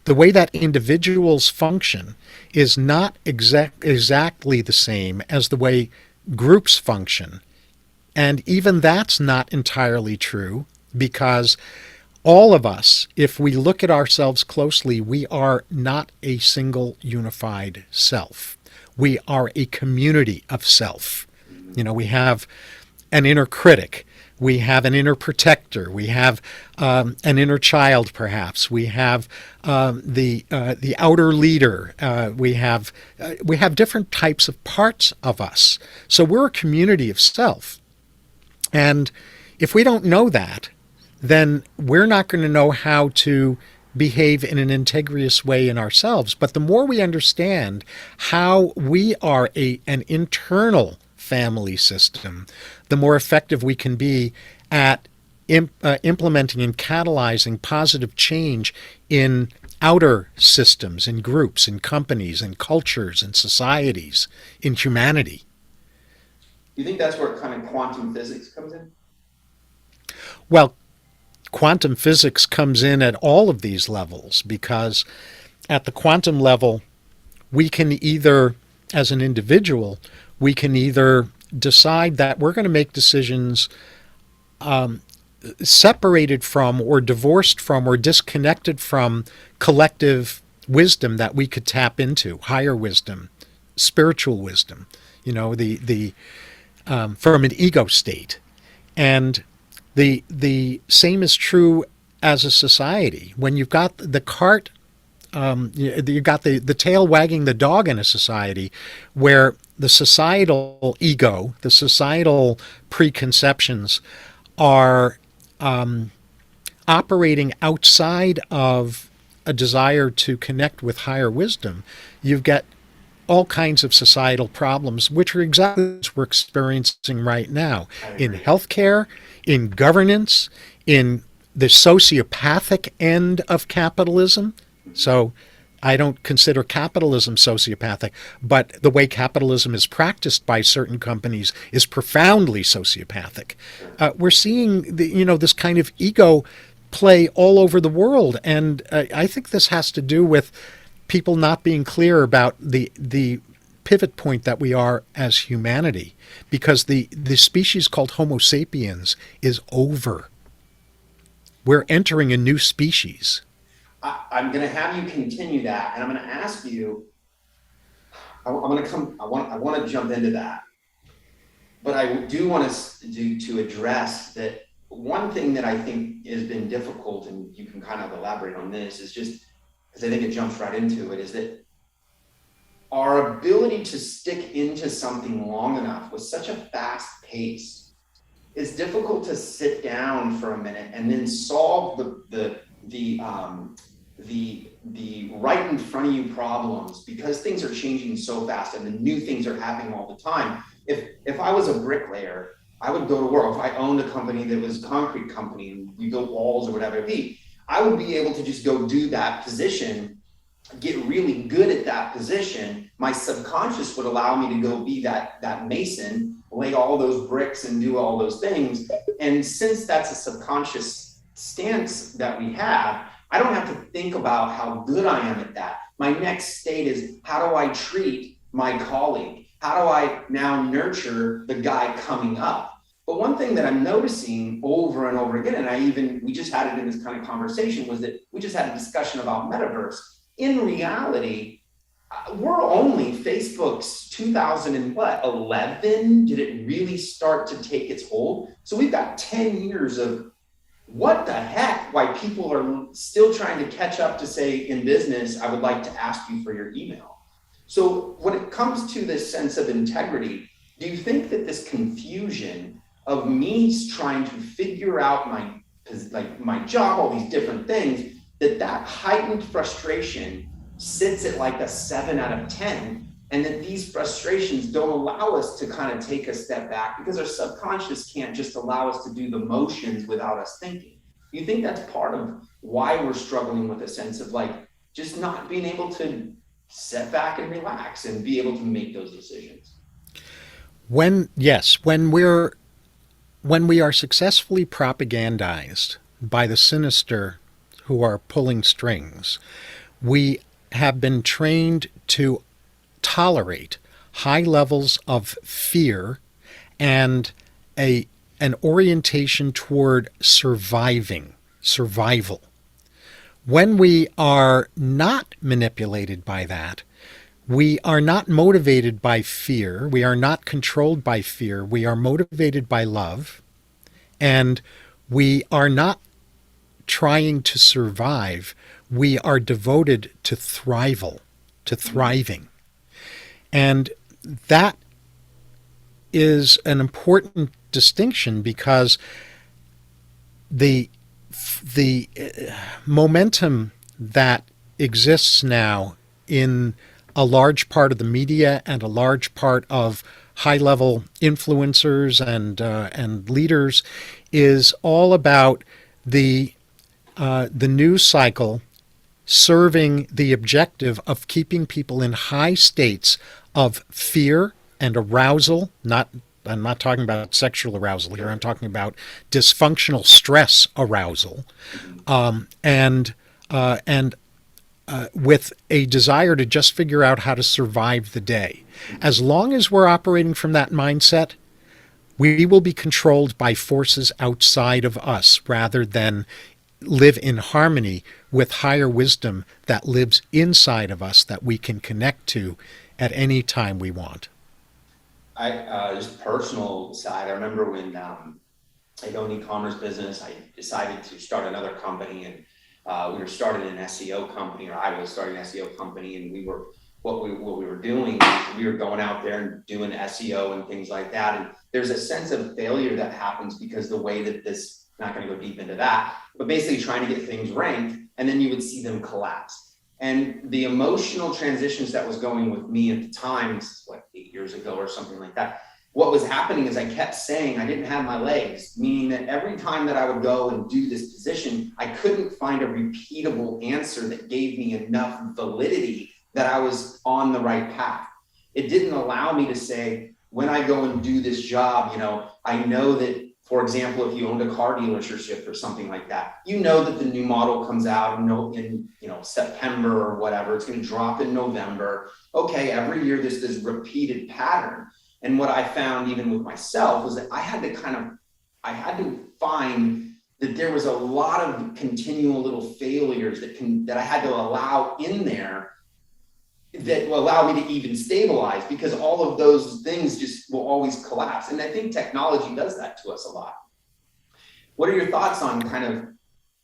The way that individuals function is not exactly the same as the way groups function. And even that's not entirely true, because all of us, if we look at ourselves closely, we are not a single unified self. We are a community of self. We have an inner critic. We have an inner protector. We have an inner child, perhaps. We have the outer leader. We have different types of parts of us. So we're a community of self. And if we don't know that, then we're not going to know how to behave in an integrous way in ourselves. But the more we understand how we are an internal family system, the more effective we can be at implementing and catalyzing positive change in outer systems, in groups, in companies, in cultures, in societies, in humanity. You think that's where kind of quantum physics comes in? Well, quantum physics comes in at all of these levels, because at the quantum level, we can either, as an individual, we can either decide that we're going to make decisions separated from or divorced from or disconnected from collective wisdom that we could tap into, higher wisdom, spiritual wisdom, from an ego state. And the same is true as a society. When you've got the cart, you've got the tail wagging the dog in a society where the societal ego, the societal preconceptions are operating outside of a desire to connect with higher wisdom. You've got all kinds of societal problems, which are exactly what we're experiencing right now in healthcare, in governance, in the sociopathic end of capitalism. So I don't consider capitalism sociopathic, but the way capitalism is practiced by certain companies is profoundly sociopathic. We're seeing this kind of ego play all over the world, and I think this has to do with people not being clear about the pivot point that we are as humanity, because the species called Homo sapiens is over. We're entering a new species. I'm going to have you continue that, and I'm going to ask you. I want to jump into that, but I do want to address that. One thing that I think has been difficult, and you can kind of elaborate on this, is just because I think it jumps right into it, is that our ability to stick into something long enough with such a fast pace, it's difficult to sit down for a minute and then solve the right in front of you problems, because things are changing so fast and the new things are happening all the time. If I was a bricklayer, I would go to work. If I owned a company that was a concrete company and we built walls or whatever it be, I would be able to just go do that position, get really good at that position. My subconscious would allow me to go be that mason, lay all those bricks and do all those things. And since that's a subconscious stance that we have, I don't have to think about how good I am at that. My next state is, how do I treat my colleague? How do I now nurture the guy coming up? But one thing that I'm noticing over and over again, and we just had it in this kind of conversation, was that we just had a discussion about Metaverse. In reality, we're only Facebook's 2011 did it really start to take its hold. So we've got 10 years of what the heck, why people are still trying to catch up to say, in business, I would like to ask you for your email. So when it comes to this sense of integrity, do you think that this confusion of me trying to figure out my job, all these different things, that heightened frustration sits at like a 7 out of 10, and that these frustrations don't allow us to kind of take a step back because our subconscious can't just allow us to do the motions without us thinking? Do you think that's part of why we're struggling with a sense of just not being able to set back and relax and be able to make those decisions? When we are successfully propagandized by the sinister who are pulling strings, we have been trained to tolerate high levels of fear and an orientation toward survival. When we are not manipulated by that, we are not motivated by fear, we are not controlled by fear, we are motivated by love, and we are not trying to survive, we are devoted to thriving. And that is an important distinction, because the momentum that exists now in a large part of the media and a large part of high-level influencers and leaders is all about the news cycle serving the objective of keeping people in high states of fear and arousal. I'm not talking about sexual arousal here. I'm talking about dysfunctional stress arousal, and with a desire to just figure out how to survive the day. As long as we're operating from that mindset, we will be controlled by forces outside of us rather than live in harmony with higher wisdom that lives inside of us that we can connect to at any time we want. Just personal side, I remember when I owned an e-commerce business, I decided to start another company, and we were starting an SEO company, or I was starting an SEO company, and what we were doing, we were going out there and doing SEO and things like that. And there's a sense of failure that happens because the way that this, not going to go deep into that, but basically trying to get things ranked, and then you would see them collapse. And the emotional transitions that was going with me at the time, this is 8 years ago or something like that, what was happening is I kept saying I didn't have my legs, meaning that every time that I would go and do this position, I couldn't find a repeatable answer that gave me enough validity that I was on the right path. It didn't allow me to say, when I go and do this job, I know that, for example, if you owned a car dealership or something like that, that the new model comes out in September or whatever, it's going to drop in November. Okay, every year there's this repeated pattern. And what I found even with myself was that I had to find that there was a lot of continual little failures that I had to allow in there that will allow me to even stabilize, because all of those things just will always collapse. And I think technology does that to us a lot. What are your thoughts on kind of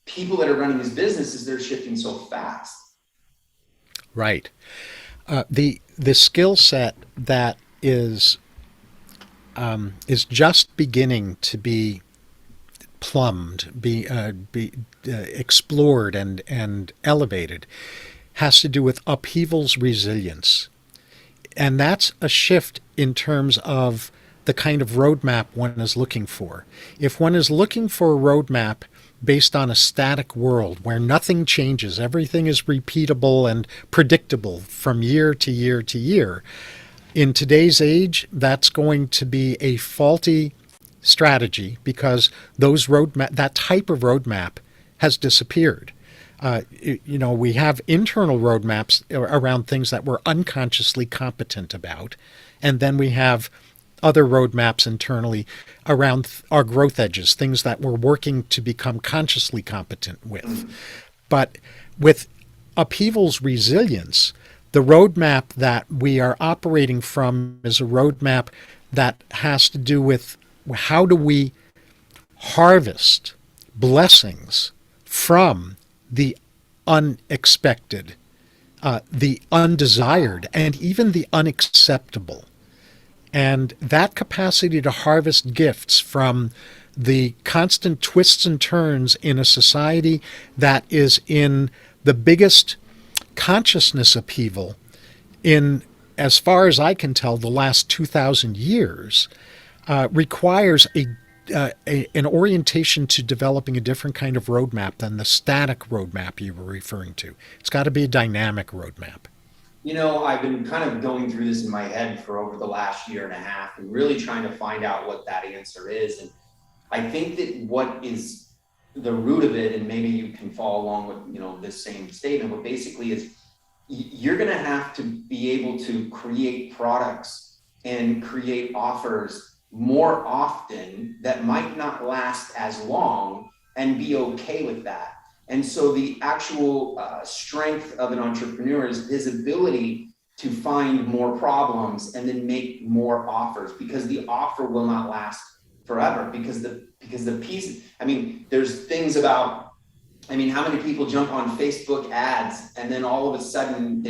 people that are running these businesses that are shifting so fast? Right. The skill set that is just beginning to be plumbed, be explored and elevated, has to do with upheavals resilience. And that's a shift in terms of the kind of roadmap one is looking for. If one is looking for a roadmap based on a static world where nothing changes, everything is repeatable and predictable from year to year to year, in today's age, that's going to be a faulty strategy, because that type of roadmap has disappeared. We have internal roadmaps around things that we're unconsciously competent about, and then we have other roadmaps internally around our growth edges, things that we're working to become consciously competent with. But with upheavals resilience, the roadmap that we are operating from is a roadmap that has to do with how do we harvest blessings from the unexpected, the undesired, and even the unacceptable. And that capacity to harvest gifts from the constant twists and turns in a society that is in the biggest consciousness upheaval in, as far as I can tell, the last 2,000 years, requires an orientation to developing a different kind of roadmap than the static roadmap you were referring to. It's got to be a dynamic roadmap. I've been kind of going through this in my head for over the last year and a half and really trying to find out what that answer is. And I think that what is the root of it, and maybe you can follow along with, this same statement, but basically is you're going to have to be able to create products and create offers more often that might not last as long, and be okay with that. And so the actual strength of an entrepreneur is his ability to find more problems and then make more offers, because the offer will not last forever, because the piece, there's things about, how many people jump on Facebook ads and then all of a sudden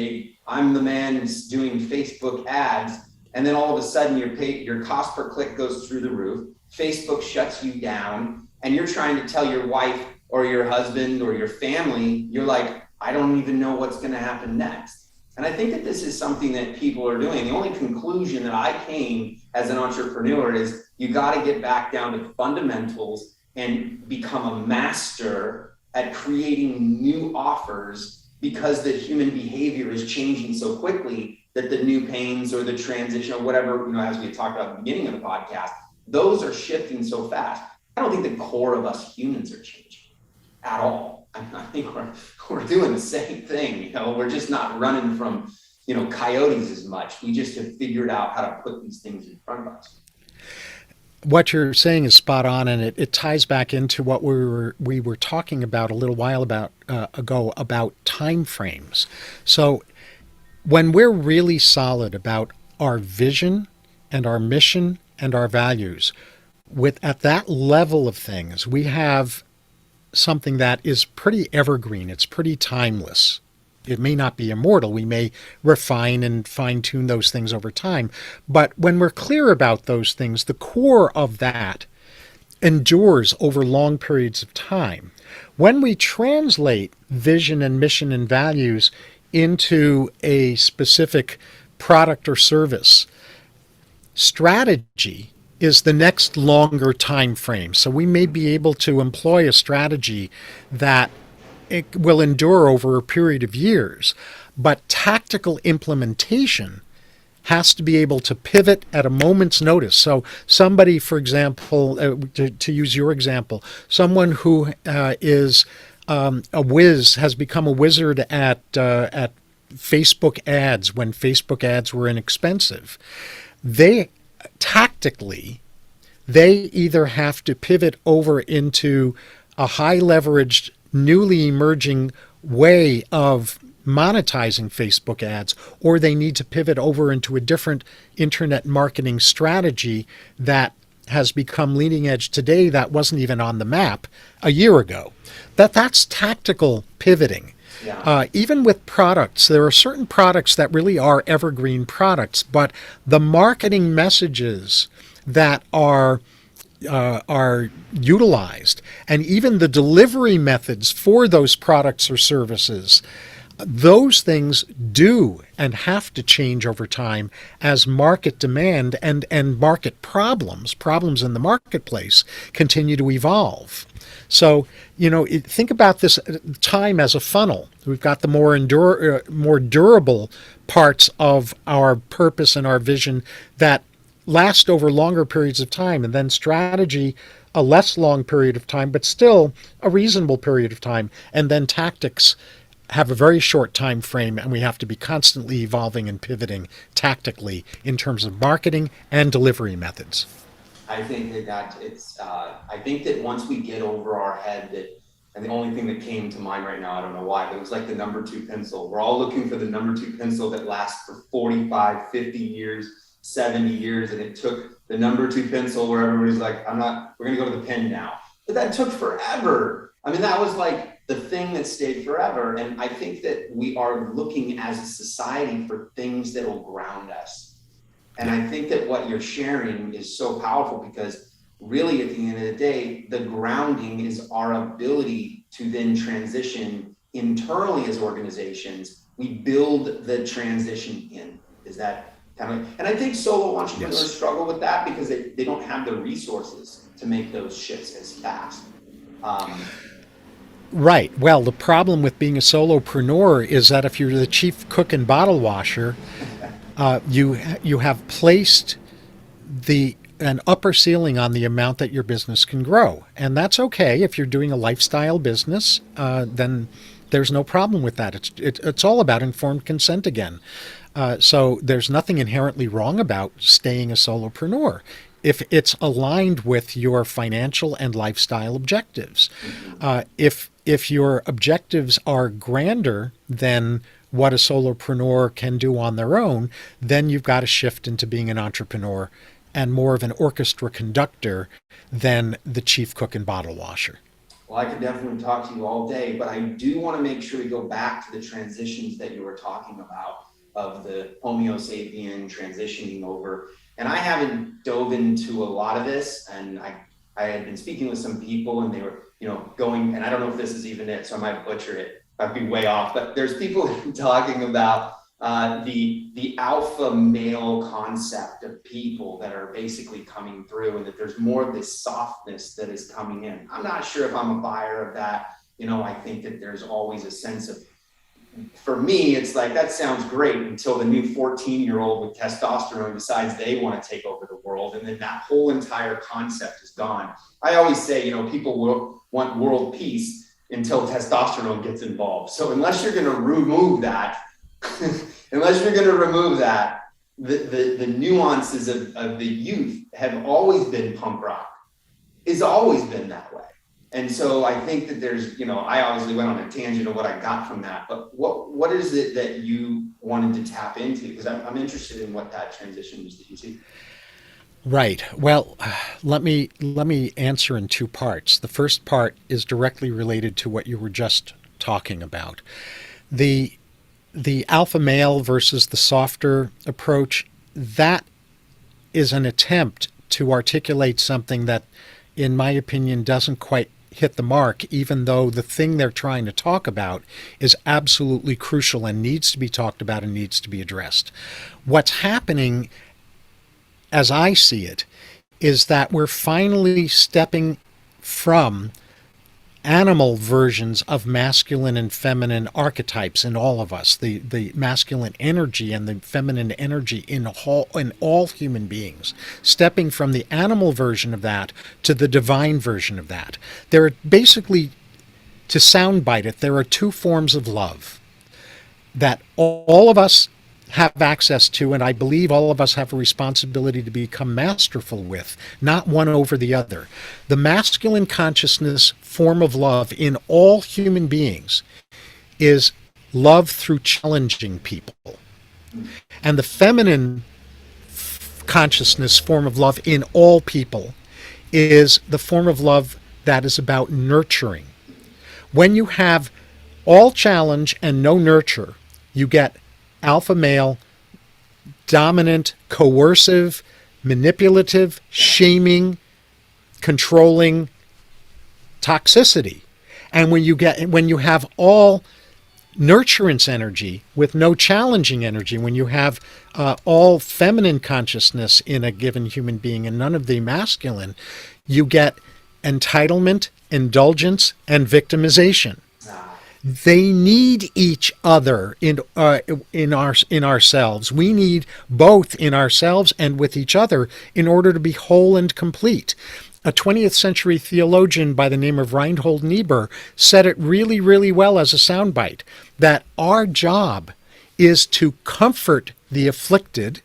I'm the man who's doing Facebook ads, and then all of a sudden your cost per click goes through the roof. Facebook shuts you down, and you're trying to tell your wife or your husband or your family, you're like, I don't even know what's going to happen next. And I think that this is something that people are doing. The only conclusion that I came as an entrepreneur is you got to get back down to fundamentals and become a master at creating new offers, because the human behavior is changing so quickly that the new pains or the transition or whatever, as we talked about at the beginning of the podcast, those are shifting so fast. I don't think the core of us humans are changing at all. I think we're doing the same thing. We're just not running from, coyotes as much. We just have figured out how to put these things in front of us. What you're saying is spot on, and it ties back into what we were talking about a little while ago about time frames. So when we're really solid about our vision and our mission and our values, at that level of things, we have something that is pretty evergreen. It's pretty timeless. It may not be immortal. We may refine and fine-tune those things over time. But when we're clear about those things, the core of that endures over long periods of time. When we translate vision and mission and values into a specific product or service, Strategy is the next longer time frame. So we may be able to employ a strategy that it will endure over a period of years, but tactical implementation has to be able to pivot at a moment's notice. So somebody, for example, to use your example, someone who is a whiz, has become a wizard at Facebook ads when Facebook ads were inexpensive. They tactically, they either have to pivot over into a high leveraged, newly emerging way of monetizing Facebook ads, or they need to pivot over into a different internet marketing strategy that has become leading edge today that wasn't even on the map a year ago. That's tactical pivoting. Yeah. Even with products, there are certain products that really are evergreen products, but the marketing messages that are utilized, and even the delivery methods for those products or services, those things do and have to change over time as market demand and market problems in the marketplace continue to evolve. So, think about this time as a funnel. We've got the more durable parts of our purpose and our vision that last over longer periods of time, and then strategy, a less long period of time, but still a reasonable period of time, and then tactics have a very short time frame, and we have to be constantly evolving and pivoting tactically in terms of marketing and delivery methods. I think I think that once we get over our head that, and the only thing that came to mind right now, I don't know why, but it was like the number 2 pencil. We're all looking for the number 2 pencil that lasts for 45, 50 years, 70 years. And it took the number 2 pencil where everybody's like, we're going to go to the pen now. But that took forever. I mean, that was like the thing that stayed forever. And I think that we are looking as a society for things that will ground us. And I think that what you're sharing is so powerful, because really at the end of the day, the grounding is our ability to then transition internally as organizations. We build the transition in. Is that kind of, and I think solo entrepreneurs struggle with that because they don't have the resources to make those shifts as fast. Right. Well, the problem with being a solopreneur is that if you're the chief cook and bottle washer, you have placed an upper ceiling on the amount that your business can grow, and that's okay. If you're doing a lifestyle business, then there's no problem with that. It's all about informed consent again. So there's nothing inherently wrong about staying a solopreneur if it's aligned with your financial and lifestyle objectives. If your objectives are grander than what a solopreneur can do on their own, then you've got to shift into being an entrepreneur and more of an orchestra conductor than the chief cook and bottle washer. Well, I could definitely talk to you all day, but I do want to make sure we go back to the transitions that you were talking about, of the Homo sapien transitioning over. And I haven't dove into a lot of this, and I had been speaking with some people, and they were, going, and I don't know if this is even it, so I might butcher it. I'd be way off, but there's people talking about the alpha male concept of people that are basically coming through, and that there's more of this softness that is coming in. I'm not sure if I'm a buyer of that. I think that there's always a sense of, for me, it's like, that sounds great until the new 14-year-old with testosterone decides they want to take over the world, and then that whole entire concept is gone. I always say, people will want world peace until testosterone gets involved. So unless you're going to remove that, the nuances of the youth have always been punk rock. It's always been that way. And so I think that there's, I obviously went on a tangent of what I got from that, but what is it that you wanted to tap into? Because I'm interested in what that transition is that you see. Right. Well, let me answer in 2 parts. The first part is directly related to what you were just talking about. The alpha male versus the softer approach, that is an attempt to articulate something that, in my opinion, doesn't quite hit the mark, even though the thing they're trying to talk about is absolutely crucial and needs to be talked about and needs to be addressed. What's happening as I see it, is that we're finally stepping from animal versions of masculine and feminine archetypes in all of us, the masculine energy and the feminine energy in all human beings, stepping from the animal version of that to the divine version of that. There are basically, to soundbite it, there are two forms of love that all of us have access to, and I believe all of us have a responsibility to become masterful with, not one over the other. The masculine consciousness form of love in all human beings is love through challenging people. And the feminine consciousness form of love in all people is the form of love that is about nurturing. When you have all challenge and no nurture, you get alpha male, dominant, coercive, manipulative, shaming, controlling toxicity. And when you have all nurturance energy with no challenging energy, when you have all feminine consciousness in a given human being and none of the masculine, you get entitlement, indulgence, and victimization. They need each other in ourselves. We need both in ourselves and with each other in order to be whole and complete. A 20th century theologian by the name of Reinhold Niebuhr said it really, really well as a soundbite, that our job is to comfort the afflicted,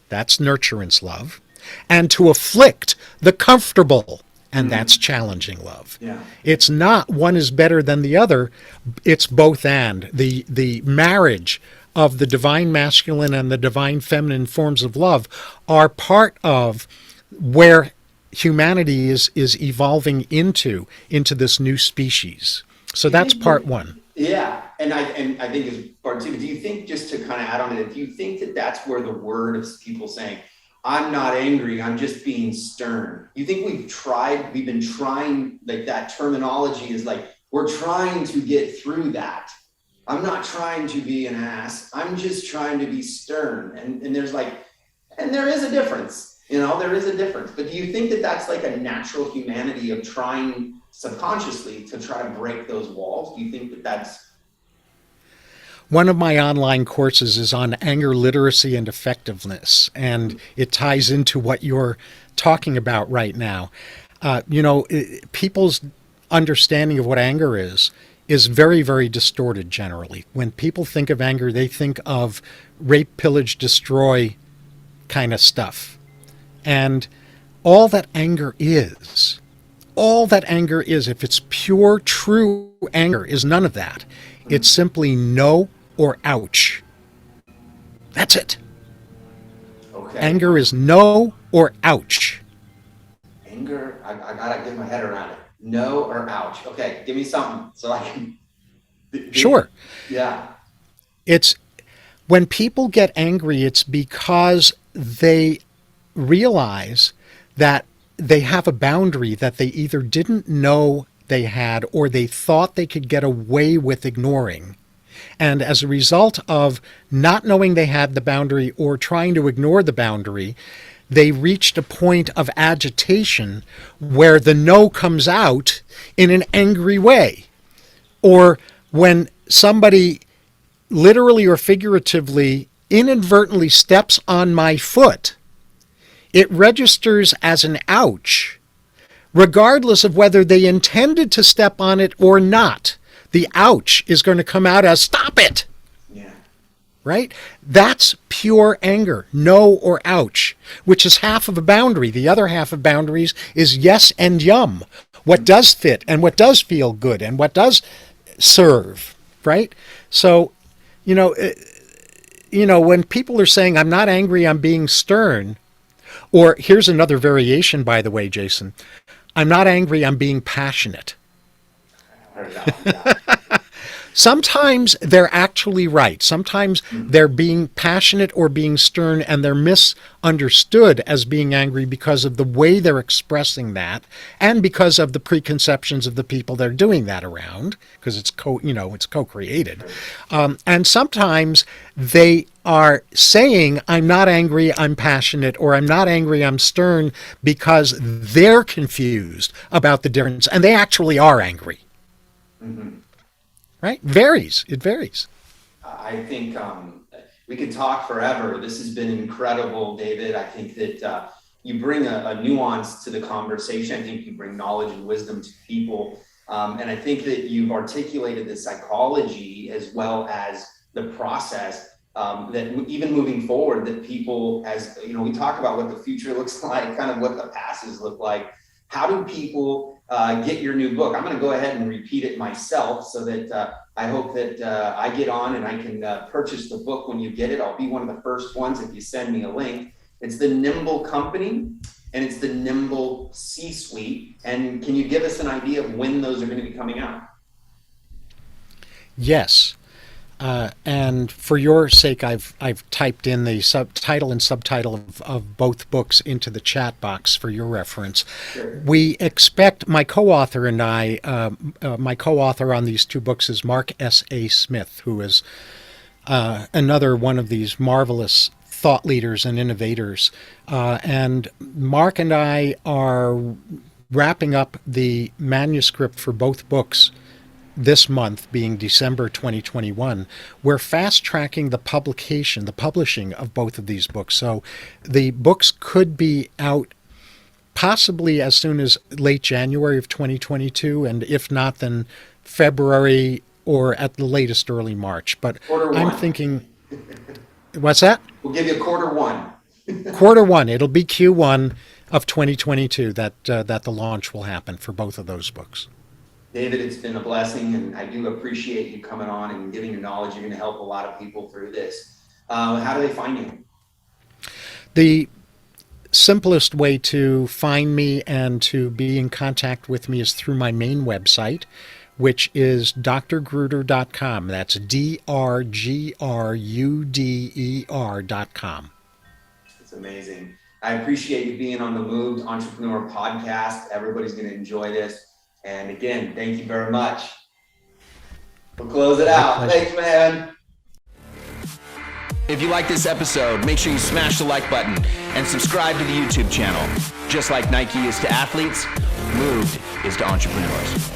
that's nurturance love, and to afflict the comfortable, and that's challenging love. Yeah. It's not one is better than the other. It's both and. The marriage of the divine masculine and the divine feminine forms of love are part of where humanity is evolving into this new species. So that's part one. Yeah, and I think it's part two. Do you think, just to kind of add on to it, do you think that that's where the word of people saying, I'm not angry, I'm just being stern? You think we've been trying, like that terminology is like, we're trying to get through that. I'm not trying to be an ass, I'm just trying to be stern. And there's like, and there is a difference, there is a difference. But do you think that that's like a natural humanity of trying subconsciously to try to break those walls? Do you think that that's... One of my online courses is on anger literacy and effectiveness, and it ties into what you're talking about right now. People's understanding of what anger is very, very distorted generally. When people think of anger, they think of rape, pillage, destroy kind of stuff. And all that anger is, if it's pure, true anger, is none of that. It's simply no or ouch. That's it. Okay. Anger is no or ouch. Anger, I gotta get my head around it. No or ouch. Okay, give me something so I can... Sure. Yeah. It's when people get angry, it's because they realize that they have a boundary that they either didn't know they had or they thought they could get away with ignoring. And as a result of not knowing they had the boundary or trying to ignore the boundary, they reached a point of agitation where the no comes out in an angry way. Or when somebody literally or figuratively inadvertently steps on my foot, it registers as an ouch, regardless of whether they intended to step on it or not. The ouch is going to come out as stop it. Yeah. Right? That's pure anger, no or ouch, which is half of a boundary. The other half of boundaries is yes and yum. What does fit and what does feel good and what does serve, right? So, when people are saying, I'm not angry, I'm being stern, or here's another variation, by the way, Jason, I'm not angry, I'm being passionate. Sometimes they're actually right. Sometimes they're being passionate or being stern, and they're misunderstood as being angry because of the way they're expressing that, and because of the preconceptions of the people they're doing that around, because it's co-created. And sometimes they are saying, I'm not angry, I'm passionate, or I'm not angry, I'm stern, because they're confused about the difference, and they actually are angry. Mm-hmm. Right? Varies. It varies. I think we could talk forever. This has been incredible, David. I think that you bring a nuance to the conversation. I think you bring knowledge and wisdom to people. And I think that you've articulated the psychology as well as the process that even moving forward, that people, as you know, we talk about what the future looks like, kind of what the passes look like. How do people get your new book? I'm going to go ahead and repeat it myself so that I hope that I get on and I can purchase the book when you get it. I'll be one of the first ones if you send me a link. It's The Nimble Company and it's The Nimble C-Suite. And can you give us an idea of when those are going to be coming out? Yes. And for your sake, I've typed in the subtitle and subtitle of both books into the chat box for your reference. Sure. We expect, my co-author and I, my co-author on these two books is Mark S.A. Smith, who is another one of these marvelous thought leaders and innovators. And Mark and I are wrapping up the manuscript for both books this month, being December 2021. We're fast tracking the publishing of both of these books. So the books could be out possibly as soon as late January of 2022, and if not, then February or at the latest early March. But I'm thinking, what's that? We'll give you Q1. Q1. It'll be Q1 of 2022 that the launch will happen for both of those books. David, it's been a blessing, and I do appreciate you coming on and giving your knowledge. You're going to help a lot of people through this. How do they find you? The simplest way to find me and to be in contact with me is through my main website, which is drgruder.com. That's drgruder.com. It's amazing. I appreciate you being on the Moved Entrepreneur podcast. Everybody's going to enjoy this. And again, thank you very much. We'll close it out. Thanks, man. If you like this episode, make sure you smash the like button and subscribe to the YouTube channel. Just like Nike is to athletes, Moved is to entrepreneurs.